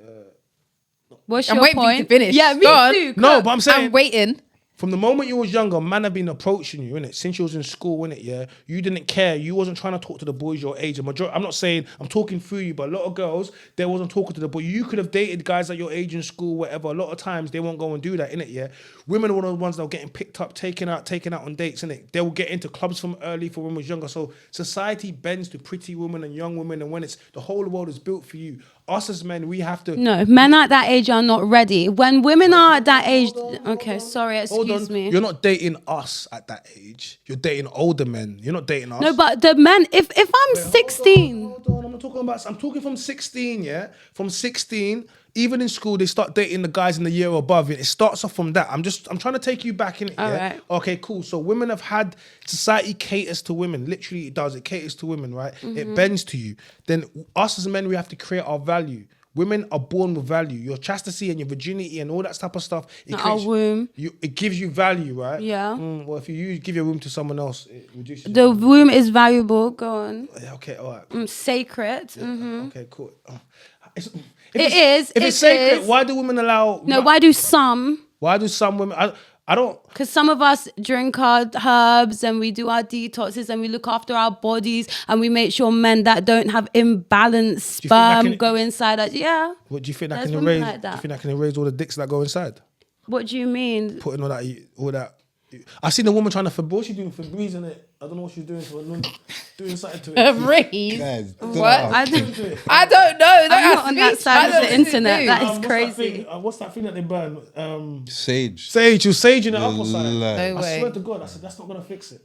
What's
I'm
your
waiting for you
point?
to finish.
Yeah, me
Go on.
too.
No, but I'm saying
I'm waiting.
from the moment you was younger, man have been approaching you, innit? Since you was in school, innit? Yeah, you didn't care. You wasn't trying to talk to the boys your age. The majority, I'm not saying I'm talking through you, but a lot of girls they wasn't talking to the boy. You could have dated guys at your age in school, whatever. A lot of times they won't go and do that, innit? Yeah, women were the ones that were getting picked up, taken out on dates, innit? They will get into clubs from early for when we was younger. So society bends to pretty women and young women, and when it's the whole world is built for you. Us as men, we have to.
No, men at that age are not ready. When women are at that age, okay, sorry, excuse me.
You're not dating us at that age. You're dating older men. You're not dating us.
No, but the men, if I'm 16,
Hold on. I'm talking from 16, yeah? From 16, even in school, they start dating the guys in the year above. It starts off from that. I'm trying to take you back in it, yeah?
Alright.
Okay, cool. So women have had, society caters to women. Literally, it does. It caters to women, right?
Mm-hmm.
It bends to you. Then us as men, we have to create our value. Women are born with value. Your chastity and your virginity and all that type of stuff.
Our womb.
It gives you value, right?
Yeah.
Well, if you give your womb to someone else, it reduces.
The womb is valuable. Go on.
Yeah, okay, all right.
Sacred. Mhm.
Okay, cool. If
It
it's sacred,
is.
why do women allow?
No, why do some?
Why do some women? I don't.
Because some of us drink our herbs and we do our detoxes and we look after our bodies and we make sure men that don't have imbalanced
you think that
sperm
can-
go inside us. Yeah.
What do you think that
There's
can
women
erase?
like
Do you
that.
think that can erase all the dicks that go inside?
What do you mean?
Putting all that. I seen a woman trying to what's she doing for breeze in it? I don't know what she's doing for doing something to it.
Reese.
Guys,
What?
I don't,
I don't know. Don't
I'm not
ask
on
me.
that side
I
of
don't
the
know what to
internet.
do.
That is
What's that
crazy.
thing- what's that thing that they burn?
Sage.
Sage. You saging it up or something?
No
I
way.
swear to God, I said that's not gonna fix it.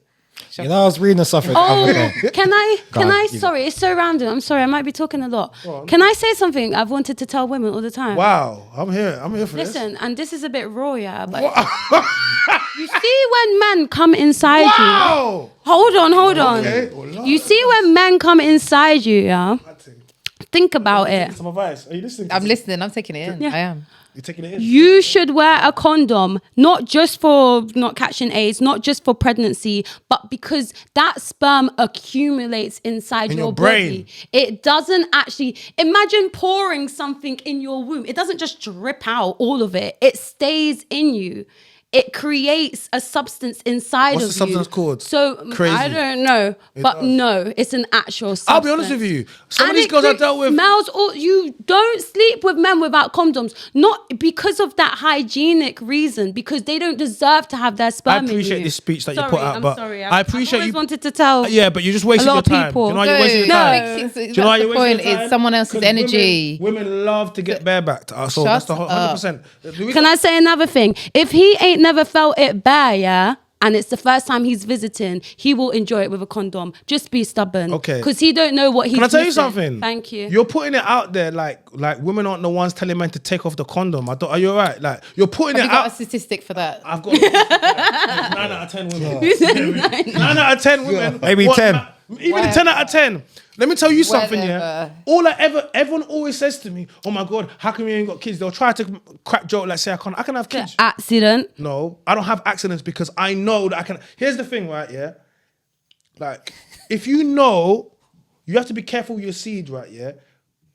You know, I was reading something the other day.
Oh, can
on,
I,
you
sorry, it's so random. I'm sorry, I might be talking a lot. Can I say something I've wanted to tell women all the time?
Wow, I'm here for this.
Listen, and this is a bit raw, yeah, but you see when men come inside you.
Wow.
Hold on.
Okay. Well,
You see when men come inside you, yeah? think about it.
Some advice. Are you listening?
I'm listening. I'm taking it in.
Yeah.
I am.
You're taking it in.
You should wear a condom, not just for not catching AIDS, not just for pregnancy, but because that sperm accumulates inside
In
your
your brain.
body. It doesn't actually, imagine pouring something in your womb. It doesn't just drip out all of it. It stays in you. It creates a substance inside
What's
of
the substance
you.
called?
So
Crazy.
I don't know, but
does.
no, it's an actual substance.
I'll be honest with you. Some of
And
these
it
girls I
creeps
dealt with.
smells you don't sleep with men without condoms, not because of that hygienic reason, because they don't deserve to have their
I
sperm in
appreciate
you.
this speech that
Sorry,
you put out,
I'm
but
sorry.
I appreciate
I've always
you.
wanted to tell.
Yeah, but you're just wasting
a
your
lot of
time.
people.
Do you know why you're wasting your time?
That's
Do you know why you're
the
wasting
point.
your time?
It's someone else's
'Cause
energy.
Women love to get barebacked. So
Shut
that's the whole
up.
100%.
Can I say another thing? If he ain't never felt it bare, yeah, and it's the first time he's visiting, he will enjoy it with a condom. Just be stubborn.
Okay.
Because he don't know what he's
Can I tell you
missing.
something?
Thank you.
You're putting it out there like women aren't the ones telling men to take off the condom. Are you alright? Like you're putting
Have
it
you got
out.
a statistic for that?
I've got 9 out of 10 women. 9 out of 10 women.
Maybe 10.
Even 10 out of 10. Let me tell you something,
Whatever.
yeah. Everyone always says to me, "Oh my God, how come you ain't got kids?" They'll try to crack joke like say I can have kids.
Accident.
No, I don't have accidents because I know that I can. Here's the thing, right? Yeah, like if you know, you have to be careful with your seed, right? Yeah,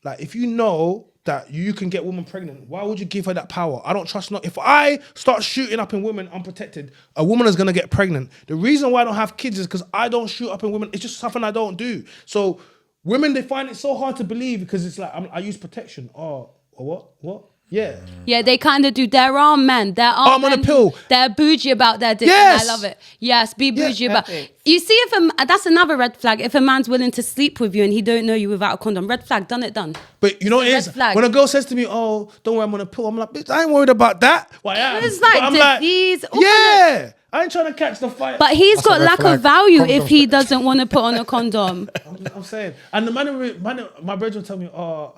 like if you know that you can get women pregnant, why would you give her that power? I don't trust. If I start shooting up in women unprotected, a woman is gonna get pregnant. The reason why I don't have kids is because I don't shoot up in women. It's just something I don't do. So women, they find it so hard to believe because it's like I use protection. Oh, or what? Yeah.
Yeah, they kind of do. There are men.
I'm on a pill.
They're bougie about their dick.
Yes.
And I love it. Yes, be bougie about.
perfect.
You see, that's another red flag. If a man's willing to sleep with you and he don't know you without a condom, red flag. Done.
But you know what it
It's a
is?
red flag.
When a girl says to me, "Oh, don't worry, I'm on a pill," I'm like, "Bitch, I ain't worried about that." Well, I am.
It's like
But I'm
disease, all
yeah, I ain't trying to catch the fight.
But he's
That's a
got
red
lack
flag.
of value if
Condoms.
he doesn't want to put on a condom.
I'm saying, and the man, my brother will tell me, "Oh,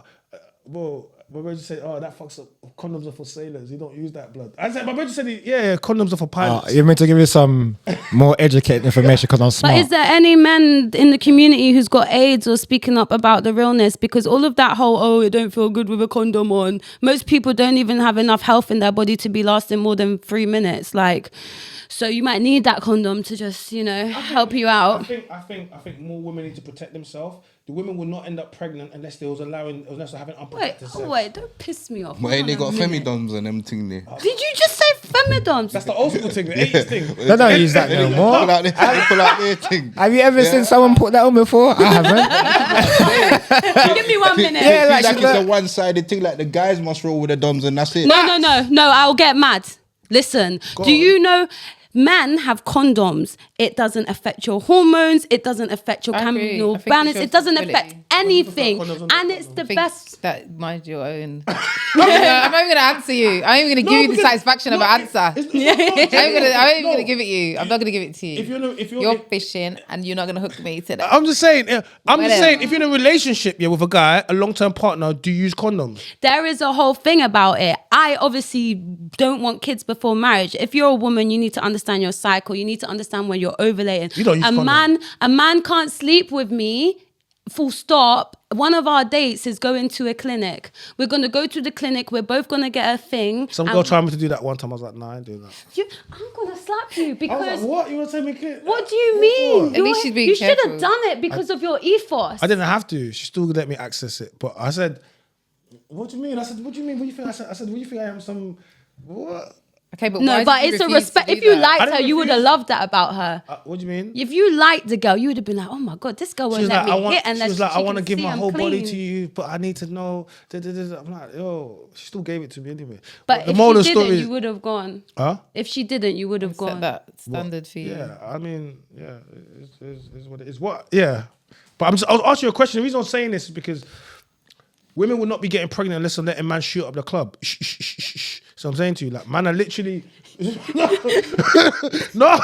bro." My brother said, "Oh, that fucks up. Condoms are for sailors. You don't use that blood." I said, "My brother said, yeah, condoms are for pilots."
You meant to give you some more educated information because I'm smart.
But is there any men in the community who's got AIDS or speaking up about the realness? Because all of that whole, oh, it don't feel good with a condom on. Most people don't even have enough health in their body to be lasting more than 3 minutes. Like, so you might need that condom to just, help you out.
I think more women need to protect themselves. The women will not end up pregnant unless they was having unprotected sex.
Wait, don't piss me off.
But ain't they
Hold
got
on a minute.
femidoms and them thing there?
Did you just say femidoms?
That's the old school thing, the 80s thing.
They don't use that no more.
Pull out their thing.
Have you ever seen someone put that on before? I haven't.
Give me 1 minute.
Yeah, like
Like
she's
it's
like-
a one-sided thing. Like the guys must roll with the doms and that's it.
No, I'll get mad. Listen, do you know men have condoms? It doesn't affect your hormones. It doesn't affect your
I agree.
chemical
I think
balance.
it's
It doesn't
your
affect
responsibility.
anything.
Condoms on
And
the
it's the
Think
best.
that mind your own. I'm not even gonna answer you. I'm even gonna give you the
because-
satisfaction of
no,
an answer. I'm not even
No.
gonna give it you. I'm not gonna give it to you.
If you're
You're fishing and you're not gonna hook me today.
I'm just saying.
Whatever.
If you're in a relationship, with a guy, a long-term partner, do you use condoms?
There is a whole thing about it. I obviously don't want kids before marriage. If you're a woman, you need to understand your cycle. You need to understand when you're ovulating.
You don't use condom.
A man can't sleep with me. Full stop. One of our dates is going to a clinic. We're gonna go to the clinic. We're both gonna get a thing.
Some
and
girl tried me to do that one time. I was like, "Nah, I ain't doing that."
I'm gonna slap you
I was
because.
like, "What? You want to take me kid?"
What do you mean?
At least she's being
You should have
careful.
done it because of your ethos.
I didn't have to. She still let me access it. But I said, "What do you mean?" I said, "What do you mean? What do you think?" I said, "What do you think I am? Some what?"
Okay, but
No,
why
but
did you
it's a
refuse to
respect.
do
If you
that?
I
liked her,
didn't
you would have
refuse.
loved that about her.
What do you mean?
If you liked the girl, you would have been like, "Oh my god, this girl
She
won't
was
let
like,
me hit." And
she was like, "I want to give my whole body
clean.
to you, but I need to know." I'm like, "Yo," she still gave it to me anyway.
But
the
if
moral of
she
the
didn't,
story
you would have gone.
Huh?
If she didn't, you would have
Set
gone.
that standard for you.
Yeah, I mean, yeah, it's what it is. What? Yeah, but I was asking you a question. The reason I'm saying this is because women will not be getting pregnant unless I'm letting man shoot up the club. Shh, shh, shh, shh, shh. So I'm saying to you, like, man, are literally no.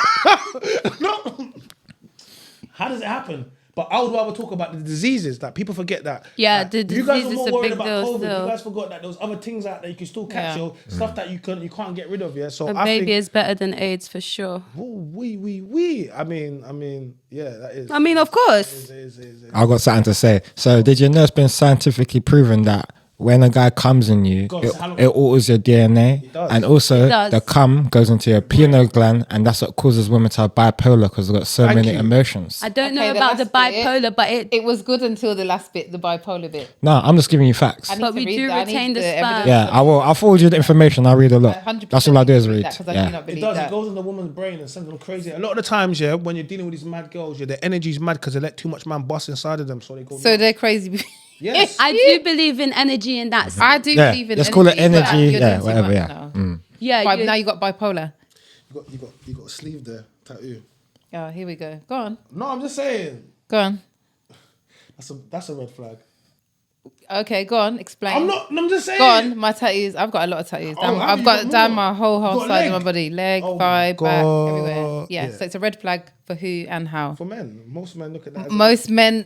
How does it happen? But I would rather talk about the diseases that people forget that.
Yeah,
like,
the
you guys
disease
are
is
more
a
worried
big
about
deal
COVID.
still.
You guys forgot that there was other things out there you can still catch,
Yeah.
or stuff that you can't get rid of. Yeah, so
A
I
baby
think
is better than AIDS for sure.
we. I mean, yeah, that is.
I mean, of course.
It is.
I got something to say. So, did you know it's been scientifically proven that when a guy comes in you,
God,
it,
so how long-
it alters your DNA,
It does.
and also
It does.
the cum goes into your pineal gland, and that's what causes women to have bipolar because they've got so
Thank
many
you.
emotions.
I don't know
Okay, the
about the
last bit.
bipolar, but
It was good until the last bit, the bipolar bit.
No, I'm just giving you facts.
I need
But
to
we
read
do
that. I need
retain the sperm.
evidence.
Yeah, I will. I'll forward you the information. I'll read a lot.
100%
That's all I do is
need to
read.
that 'cause I do
Yeah.
not
It
believe
does.
that.
It goes in the woman's brain and sends them crazy. A lot of the times, yeah, when you're dealing with these mad girls, yeah, their energy's mad because they let too much man bust inside of them, so they go.
So
nuts.
they're crazy.
Yes.
I do believe in energy in that sense.
I do
Yeah,
believe in
let's call it
but
energy,
you're
yeah,
doing too
whatever,
much
yeah.
now.
Yeah,
Now you got bipolar.
You got a sleeve there, tattoo.
Oh, here we go. Go on.
No, I'm just saying.
Go on.
That's a red flag.
Okay, go on. Explain.
I'm just saying.
Go on. My tattoos. I've got a lot of tattoos.
Oh, have
I've
you
got
got
down
more?
my whole
You got a
side of
leg?
my body. Leg,
Oh
thigh,
my
back,
God.
everywhere. Yeah,
Yeah.
so it's a red flag for who and how.
For men, most men look at that. As
Most men.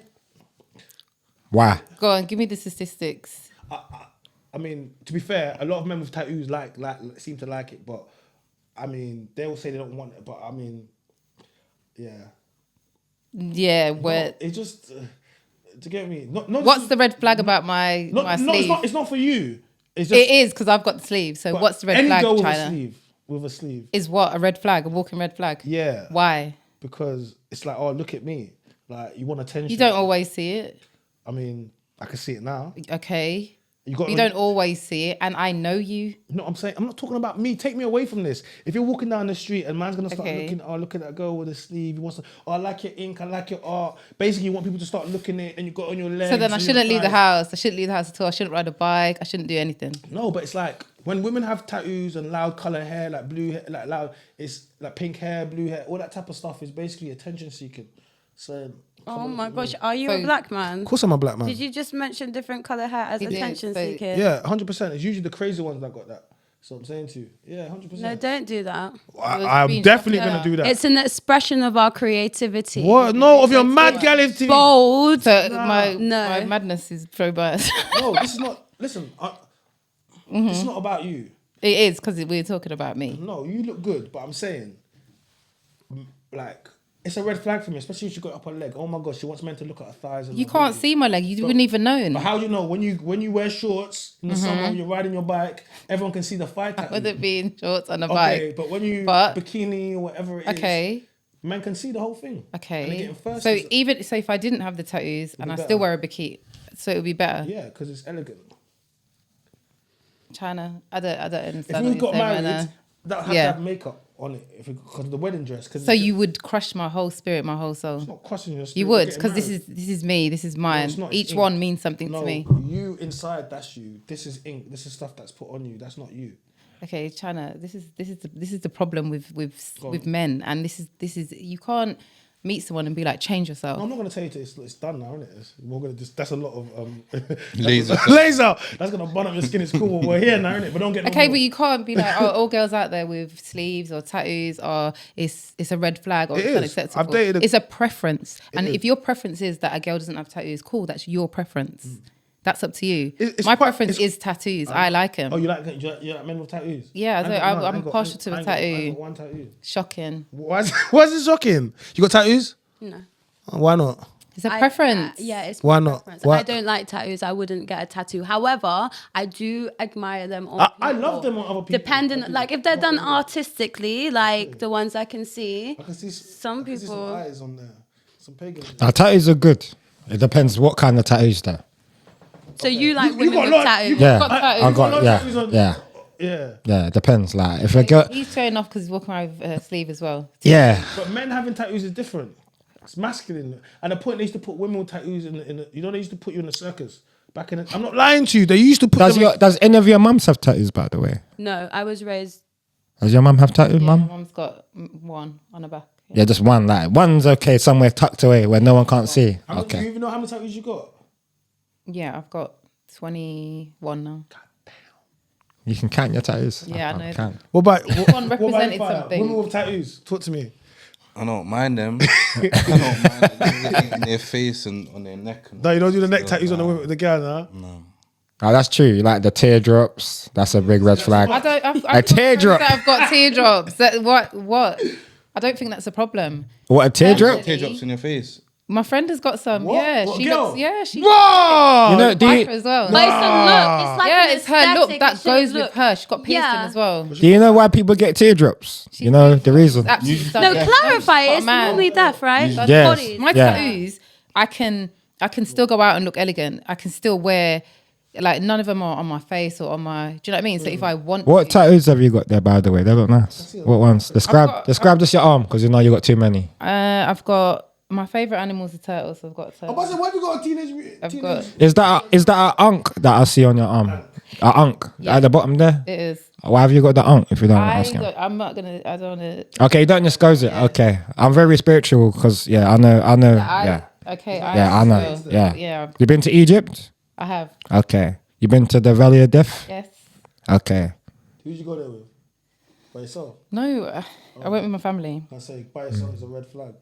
Why?
Go on. Give me the statistics.
I mean, to be fair, a lot of men with tattoos like seem to like it, but I mean, they will say they don't want it, but I mean, yeah.
Yeah, where.
No, it's just to get me. Not
What's the red flag about my sleeve?
It's not for you. It's just
It is because I've got the sleeve. So
but
what's the red
any
flag,
girl
China?
with a sleeve.
Is what? A red flag? A walking red flag?
Yeah.
Why?
Because it's like, oh, look at me. Like, you want attention.
You don't always see it.
I mean, I can see it now.
Okay.
You got.
You don't always see it. And I know you.
No, I'm saying I'm not talking about me. Take me away from this. If you're walking down the street and man's gonna start
Okay.
looking, oh, look at that girl with a sleeve. He wants to, oh, I like your ink, I like your art. Basically, you want people to start looking at it, and you got on your legs.
So then I
and
shouldn't
your
leave the
thighs.
house. I shouldn't leave the house at all. I shouldn't ride a bike. I shouldn't do anything.
No, but it's like when women have tattoos and loud color hair, like blue hair, like loud, it's like pink hair, blue hair, all that type of stuff is basically attention seeking. So.
Oh my gosh, are you
So-
a black man?
Of course, I'm a black man.
Did you just mention different color hair as
He did,
attention
so-
seeking?
Yeah, 100%. It's usually the crazy ones that got that. So I'm saying to you, yeah, 100%.
No, don't do that.
I'm
being
definitely
chocolate.
gonna do that.
It's an expression of our creativity.
What? No, of your mad gallivity.
Bold.
So my
No.
madness is pro bias.
No, this is not. Listen, it's not about you.
It is because we're talking about me.
No, you look good, but I'm saying, like, it's a red flag for me, especially if she got up her leg. Oh my gosh, she wants men to look at her thighs. And
You
her
can't
booty.
see my leg. You wouldn't even know.
But how do you know when you wear shorts in the summer when you're riding your bike, everyone can see the thigh tattoo.
With it being shorts on a
Okay,
bike.
but when you
But-
bikini or whatever it is,
Okay.
men can see the whole thing. And they're
Okay.
getting thirsty.
So if I didn't have the tattoos and I
be
still
better.
wear a bikini, so it would be better.
Yeah, because it's elegant.
China, I don't
If
understand
we
what
got
you're saying
married,
right now.
that would have
Yeah.
to have makeup on it because of the wedding dress. Cause
So you would crush my whole spirit, my whole soul.
it's not crossing your spirit.
You
you're
would,
getting
because this
married.
is me, this is mine.
it's not, it's
Each
ink.
one means something
No,
to me.
you inside, that's you. This is ink. This is stuff that's put on you. That's not you.
Okay, China, this is the problem with
Go
with
on.
men, and this is you can't meet someone and be like, change yourself.
I'm not gonna tell you it's done now, isn't it? We're gonna just that's a lot of
Laser.
laser. That's gonna burn up your skin. It's cool. We're here now, isn't it? But don't get no
Okay,
more.
but you can't be like, oh, all girls out there with sleeves or tattoos or it's a red flag or
It
it's
is.
unacceptable.
I've dated
It's a preference. And
is.
if your preference is that a girl doesn't have tattoos, cool, that's your preference. That's up to you.
It's
My
quite-
preference
it's-
is tattoos. I like them.
Oh, you like men with tattoos?
Yeah,
I ain't
so
got none.
I'm
I ain't got-
partial to a
I ain't got- I
tattoo.
ain't got one tattoo.
Shocking.
Why is it shocking? You got tattoos?
No.
Why not?
It's a preference.
Yeah, it's
Why
my
not?
preference.
Why-
I don't like tattoos. I wouldn't get a tattoo. However, I do admire them on
I
people.
love them on other people.
Depending,
I do.
like if they're done artistically, like the ones I can see.
I can see
Some
I can see
people-
some eyes on there. Some pagans.
Tattoos are good. It depends what kind of tattoos though.
So you like
You
women
got
with
a lot-
tattoos?
Yeah,
got tattoos.
I
You got
got
tattoos on-
yeah.
Yeah.
It depends. Like if a girl,
He's showing off because he's walking around with a sleeve as well.
yeah,
But men having tattoos is different. It's masculine. And the point they used to put women with tattoos in the you know they used to put you in the circus back in. I'm not lying to you. They used to put them.
does any of your mums have tattoos? By the way,
No, I was raised.
does your mum have tattoos,
Yeah, my
mum?
mum's got one on her back.
Yeah, just one. Like one's okay, somewhere tucked away where no one can't see.
Do you
Okay.
even know how many tattoos you got?
Yeah, I've got 21 now.
You can count your tattoos.
Yeah, I know.
Count.
What about
One represented
fire?
something.
Women with tattoos. Talk to me.
I don't mind them. I don't mind them in their face and on their neck. And
No, you don't do the neck tattoos on the women with the girl, huh?
No.
Oh, that's true. Like the teardrops. That's a big red flag.
I don't. I've
A teardrop.
I've got teardrops. What? I don't think that's a problem.
What, a teardrop?
Teardrops in your face.
My friend has got some.
What?
Yeah,
What,
she
girl?
looks. Yeah, she.
Whoa!
You know, do
Biker
you,
as well.
But it's a look. It's like
Yeah,
an
it's her look
aesthetic,
that
it's your
goes
look.
with her. She's got piercing
Yeah.
as well.
do you know why people get teardrops? You know the reason.
Absolutely
No,
stunning.
clarify.
Oh,
It's
man.
normally death, right?
Yes.
Bodies.
My
Yeah.
tattoos, I can still go out and look elegant. I can still wear, like, none of them are on my face or on my. Do you know what I mean? So if I want,
What
to,
tattoos have you got there, by the way? They look nice. What ones? Describe just your arm, because you know you got too many.
I've got my favorite animals are turtles. So I've got turtles.
Why have you got a teenage?
I've got
Is that a unk that I see on your arm? A unk
Yeah.
at the bottom there?
it is.
Why have you got the unk? If you don't ask him.
I'm not gonna. I don't wanna.
Okay, you don't disclose it. Okay, I'm very spiritual because I know. Yeah,
Okay.
I know.
So,
Yeah.
Yeah.
You been to Egypt?
I have.
Okay. You been to the Valley of Death?
Yes.
Okay.
Who did you go there with? By yourself?
No, I went with my family.
I say by yourself is a red flag.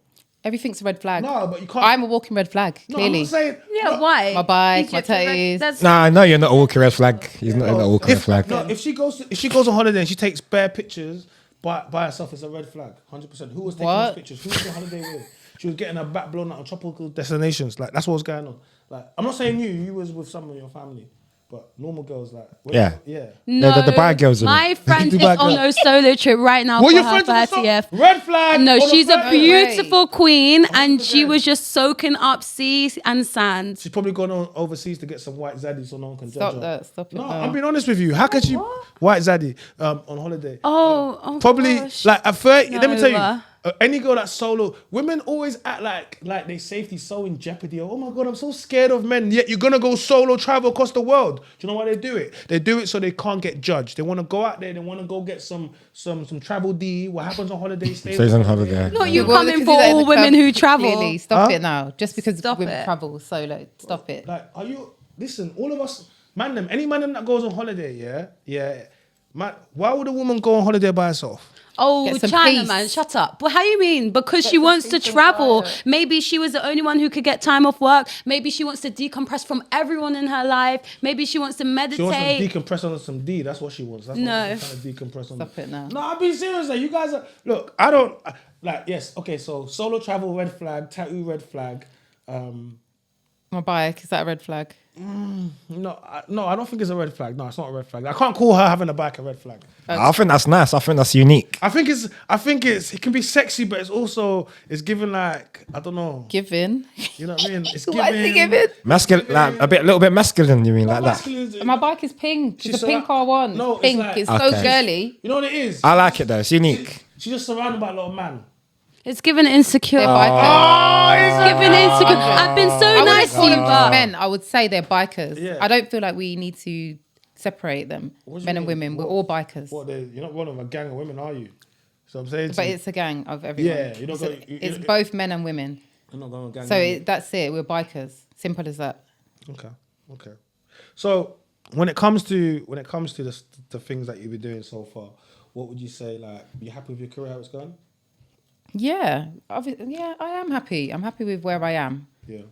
Everything's a red flag.
No, but you can't.
I'm a walking red flag.
No,
Clearly.
I'm not saying.
Yeah, why?
My bike,
Egypt,
my tattoos.
that's-
Nah, I know you're not a walking red flag. He's not a walking red flag.
No, if she goes on holiday and she takes bare pictures by herself, it's a red flag. 100%. Who was taking
What?
those pictures? Who was on holiday with? She was getting her back blown out on tropical destinations. Like that's what was going on. Like I'm not saying you was with some of your family, but normal girls like
Yeah.
yeah.
No,
the bad girls are
My friend
The
is
bad
on
girls.
a solo trip right now
What
for
your
her
friends on the
30th.
red flag?
No,
on the
she's a
30th?
beautiful queen, and she was just soaking up sea and sand.
She's probably gone on overseas to get some white zaddy so no one can judge
Stop
her.
that. Stop it.
No,
now.
I'm being honest with you. How could she white zaddy on holiday?
Oh,
Probably
gosh.
like at 30. Let me tell you,
No.
any girl that's solo, women always act like their safety's so in jeopardy. Oh my god, I'm so scared of men. Yet you're gonna go solo travel across the world. Do you know why they do it? They do it so they can't get judged. They want to go out there. They want to go get some travel D. What happens on holiday stays
Stays on holiday.
Not you
Well,
coming
because
for
they're in
all
the
women
club.
who travel.
Clearly, stop it now. Just because
Stop
women
it.
travel solo, stop it.
Like, are you? Listen, all of us, any man that goes on holiday, yeah. Man, why would a woman go on holiday by herself?
Oh,
Get some
China,
peace.
man, shut up. Well, how you mean? Because she
some
wants to
peace and
travel.
quiet.
Maybe she was the only one who could get time off work. Maybe she wants to decompress from everyone in her life. Maybe she wants to meditate.
She wants to decompress on some D. That's what she wants. That's
No.
what she's trying to decompress on.
Stop it now.
No, I'm being serious. Like, you guys are. Look, I don't like. Yes, okay. So solo travel red flag, tattoo red flag.
My bike, is that a red flag?
No, I don't think it's a red flag. No, it's not a red flag. I can't call her having a bike a red flag.
I think that's nice. I think that's unique.
I think it can be sexy, but it's given like I don't know.
Giving.
You know what I mean? It's
Why is he giving?
Masculine, like a little bit masculine. You mean like that?
My bike is pink.
She's
It's a pink
surra-
R1.
No, it's
pink.
like-
It's
Okay.
so girly.
You know what it is?
I like it though. It's unique.
She's just surrounded by a lot of men.
It's given insecure.
They're bikers.
It's given insecure. I've been so
I wouldn't
nice to
call
you,
them just
but
men. I would say they're bikers.
Yeah.
I don't feel like we need to separate them,
What do you
men and
mean?
women. We're
What-
all bikers.
What? You're not one of a gang of women, are you? So I'm saying.
But it's a gang of everyone.
Yeah, you don't
it's
go-
it's both men and women.
I'm not going to gang.
So that's it. We're bikers. Simple as that.
Okay. So when it comes to the things that you've been doing so far, what would you say? Like, you happy with your career? How it's going?
Yeah, yeah, I am happy. I'm happy with where I am.
Yeah.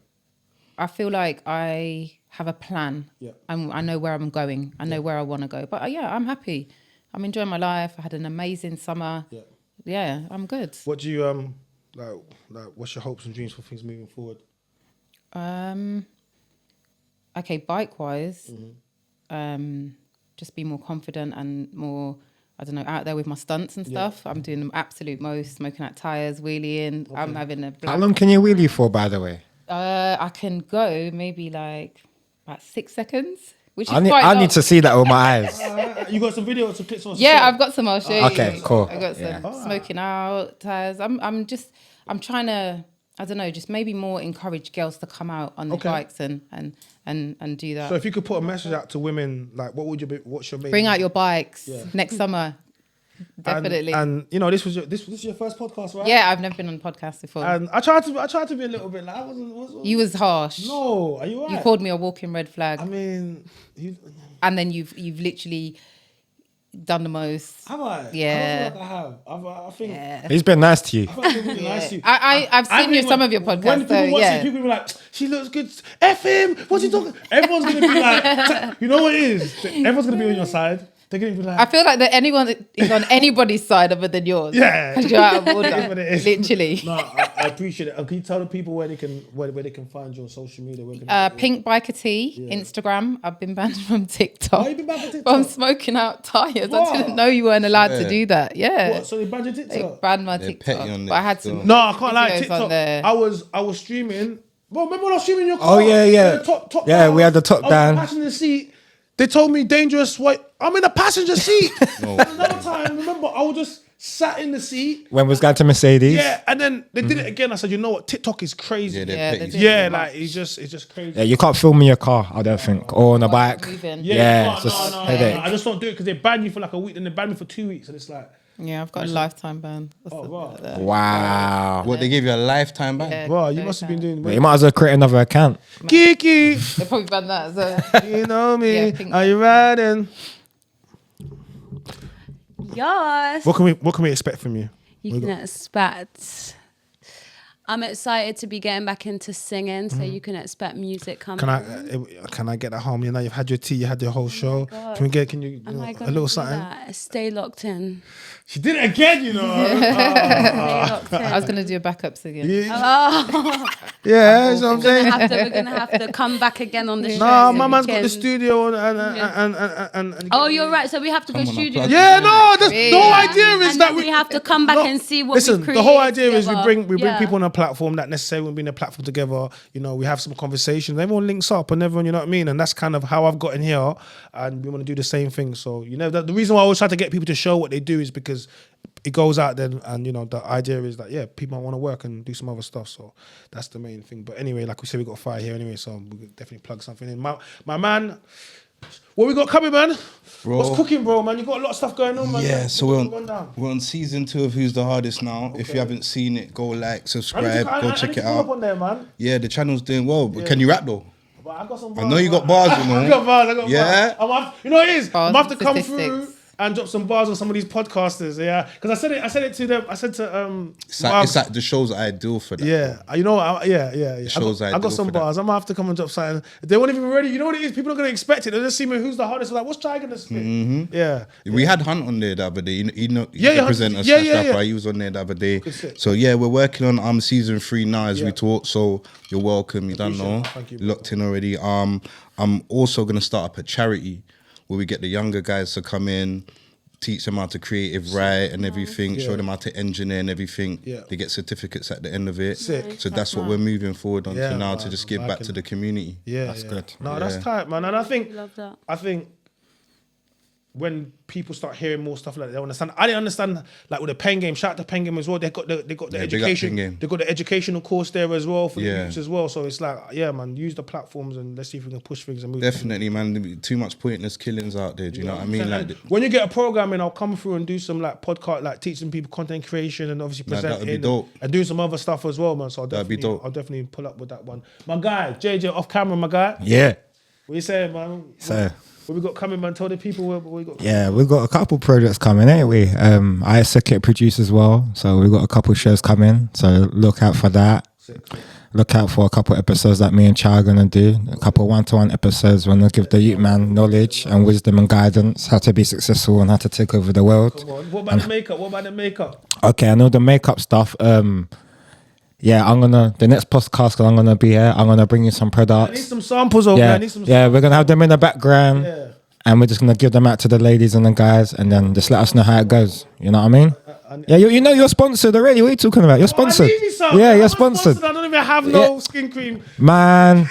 I feel like I have a plan.
Yeah.
I know where I'm going. I know where I want to go. But yeah, I'm happy. I'm enjoying my life. I had an amazing summer.
Yeah.
Yeah, I'm good.
What do you like? What's your hopes and dreams for things moving forward?
Okay, bike wise,
Mm-hmm.
just be more confident and more, I don't know, out there with my stunts and stuff. I'm doing the absolute most, smoking out tires, wheeling. I'm having a
How long can you wheelie for, by the way?
I can go maybe like about 6 seconds, which is
I
quite long.
need to see that with my eyes.
You got some videos to clips on?
Yeah, I've got some. I'll show you.
Okay, cool.
I got some
Yeah.
smoking out tires. I'm trying to, I don't know, just maybe more encourage girls to come out on the bikes and do that.
So if you could put a message out to women, like, what's your main?
Bring out your bikes
Yeah.
next summer. Definitely.
And you know, this was your first podcast, right?
Yeah, I've never been on a podcast before.
And I tried to be a little bit like I wasn't.
You was harsh.
No, are you right?
You called me a walking red flag.
I mean,
And then you've literally done the most.
Have I?
Yeah.
I don't feel like I have. I think.
Yeah.
He's been nice to you.
I think really nice to you.
I've seen you some of your podcasts.
When people
So,
watch
yeah.
it, people be like, "She looks good." F him. What's he talking? Everyone's gonna be like, you know what it is? Everyone's gonna be on your side. They're gonna be like,
I feel like that anyone is on anybody's side other than yours.
Yeah.
Because you're out of order.
It is what it is.
Literally.
No, I appreciate it. Can you tell the people where they can find you on social media? Where can they-
Pink Biker T, Instagram. I've been banned from TikTok.
Why you been banned from TikTok?
From smoking out tires.
What?
I didn't know you weren't allowed to do that. Yeah.
What? So they banned your
They
TikTok?
banned my
They're
TikTok.
petty on
But I
there
had
still.
some
No, I can't lie.
videos
TikTok.
on there.
I was streaming. Well, remember when I was streaming your car?
Oh, yeah.
The top
Yeah,
down.
we had the top
I was
down.
in the passenger seat. They told me dangerous. What? I'm in the passenger seat. Another time, remember, I was just sat in the seat.
When we was going to Mercedes.
Yeah, and then they did it again. I said, you know what? TikTok is crazy.
Yeah, they're
Yeah,
petty.
they
Yeah, like it's just crazy.
Yeah, you can't film in your car, I don't think. Or on a bike.
Moving.
Yeah,
no,
it's just
no,
headache.
I just don't do it because they ban you for like a week, then they ban me for 2 weeks, and it's like,
Yeah, I've got a lifetime ban.
oh wow,
Wow.
What, they gave you a lifetime ban?
Yeah.
wow, you must have been doing.
But you might as well create another account.
Kiki,
They probably banned that as
you know me.
Yeah, pink.
Are you riding?
Yes.
What can we expect from you?
You can expect. I'm excited to be getting back into singing, so you can expect music coming.
Can I get that home? You know, you've had your tea, you had your whole show.
God.
Can you
Am I
a
gonna
little
do
something?
that? Stay locked in.
She did it again, you know.
Stay locked in.
I was gonna do a backup singing.
Yeah, that's what I'm saying.
We're gonna have to come back again on the show.
Nah,
so
my
we
man's got
can-
the studio and
Oh, you're right. So we have to go
Come on,
studio.
plug
yeah, no, the whole idea is
And
that
then we have to come back and see what
Listen,
we've
the whole
created
idea is we
together.
bring
Yeah.
people on a platform that necessarily won't be in a platform together. You know, we have some conversations. Everyone links up and everyone, you know what I mean? And that's kind of how I've gotten here. And we want to do the same thing. So, you know, the reason why I always try to get people to show what they do is because it goes out there and, you know, the idea is that, yeah, people might want to work and do some other stuff. So that's the main thing. But anyway, like we said, we got a fire here anyway. So we could definitely plug something in. My man, what we got coming, man?
Bro.
What's cooking, bro, man? You got a lot of stuff going on, man.
Yeah, so
Run down.
we're on season 2 of Who's the Hardest now. If you haven't seen it, go like, subscribe, go check it
Up
out.
on there, man.
Yeah, the channel's doing well. But can you rap though?
But I got some
I know you got bars, you know.
I got bars.
Yeah?
You know what it is?
Bars
I'm gonna have to
and
come
statistics.
through and drop some bars on some of these podcasters, yeah. Because I said it to them. I said to
It's like the show's ideal for that.
yeah, you know what? Yeah.
show's
I got
ideal
some
for that.
bars. I'm gonna have to come and drop something. They weren't even ready. You know what it is? People are gonna expect it. They'll just see me. Who's the hardest? Like, what's Chai gonna spit? Yeah.
We had Hunt on there the other day. You know,
Yeah,
the
Hunt-
presenter
yeah,
slash
yeah,
rapper.
yeah.
He was on there the other day.
Good shit.
So yeah, we're working on season 3 now as
Yeah.
we talk. So you're welcome. You don't
Appreciate
know.
it. Thank you, bro.
Locked in already. I'm also gonna start up a charity where we get the younger guys to come in, teach them how to creative write and everything, show them how to engineer and everything.
Yeah.
They get certificates at the end of it.
Sick.
So that's what we're moving forward on
Yeah,
to now,
man,
to just
I'm
give back
liking
to the community.
Yeah,
That's good.
No, that's tight, man. And I think
Love that.
when people start hearing more stuff like that, they understand. I didn't understand like with the pen game. Shout out to pen game as well. They got the
Yeah, big up
education.
Pen Game.
They got the educational course there as well for the
Yeah.
youths as well. So it's like, yeah, man, use the platforms and let's see if we can push things and move.
Definitely, man. Too much pointless killings out there. Do you know what I mean? Like,
When you get a program in, I'll come through and do some like podcast, like teaching people content creation and obviously
Nah, that'd be
presenting
dope.
and doing some other stuff as well, man. So
That'd be dope.
I'll definitely pull up with that one. My guy, JJ off camera, my guy.
Yeah.
What you saying, man?
So,
What we got coming, man? Tell the people what we got.
yeah, we've got a couple projects coming, ain't we? I circuit produce as well. So we've got a couple shows coming. So look out for that. Look out for a couple episodes that me and Chai are going to do. A couple one-to-one episodes when we'll give the youth man knowledge and wisdom and guidance, how to be successful and how to take over the world.
Come on. What about the makeup?
Okay, I know the makeup stuff. Yeah, the next podcast, I'm gonna be here. I'm gonna bring you some
I need
products.
some samples over there. I
Yeah,
need some
we're gonna have them in the background,
Yeah.
and we're just gonna give them out to the ladies and the guys, and then just let us know how it goes. You know what I mean? Yeah, you know you're sponsored already. What are you talking about? You're sponsored.
I need me some.
Yeah,
I'm
you're
not
sponsored.
I don't even have no skin cream.
Man,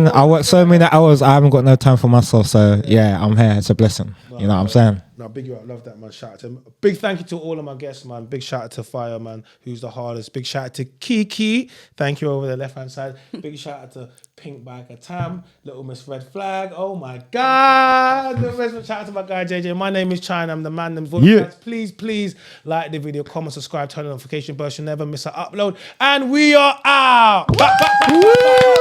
I work so many hours. I haven't got no time for myself. So yeah, I'm here. It's a blessing. You know what I'm saying?
No, big you up. Love that, man. Shout out to him. Big thank you to all of my guests, man. Big shout out to Fire, man. Who's the hardest? Big shout out to Kiki. Thank you over the left hand side. Big shout out to Pink Biker Tam. Little Miss Red Flag. Oh my God. Shout out to my guy JJ. My name is China. I'm the man. Them voice guys. Please like the video, comment, subscribe, turn on the notification bell. You'll never miss an upload. And we are out. Back.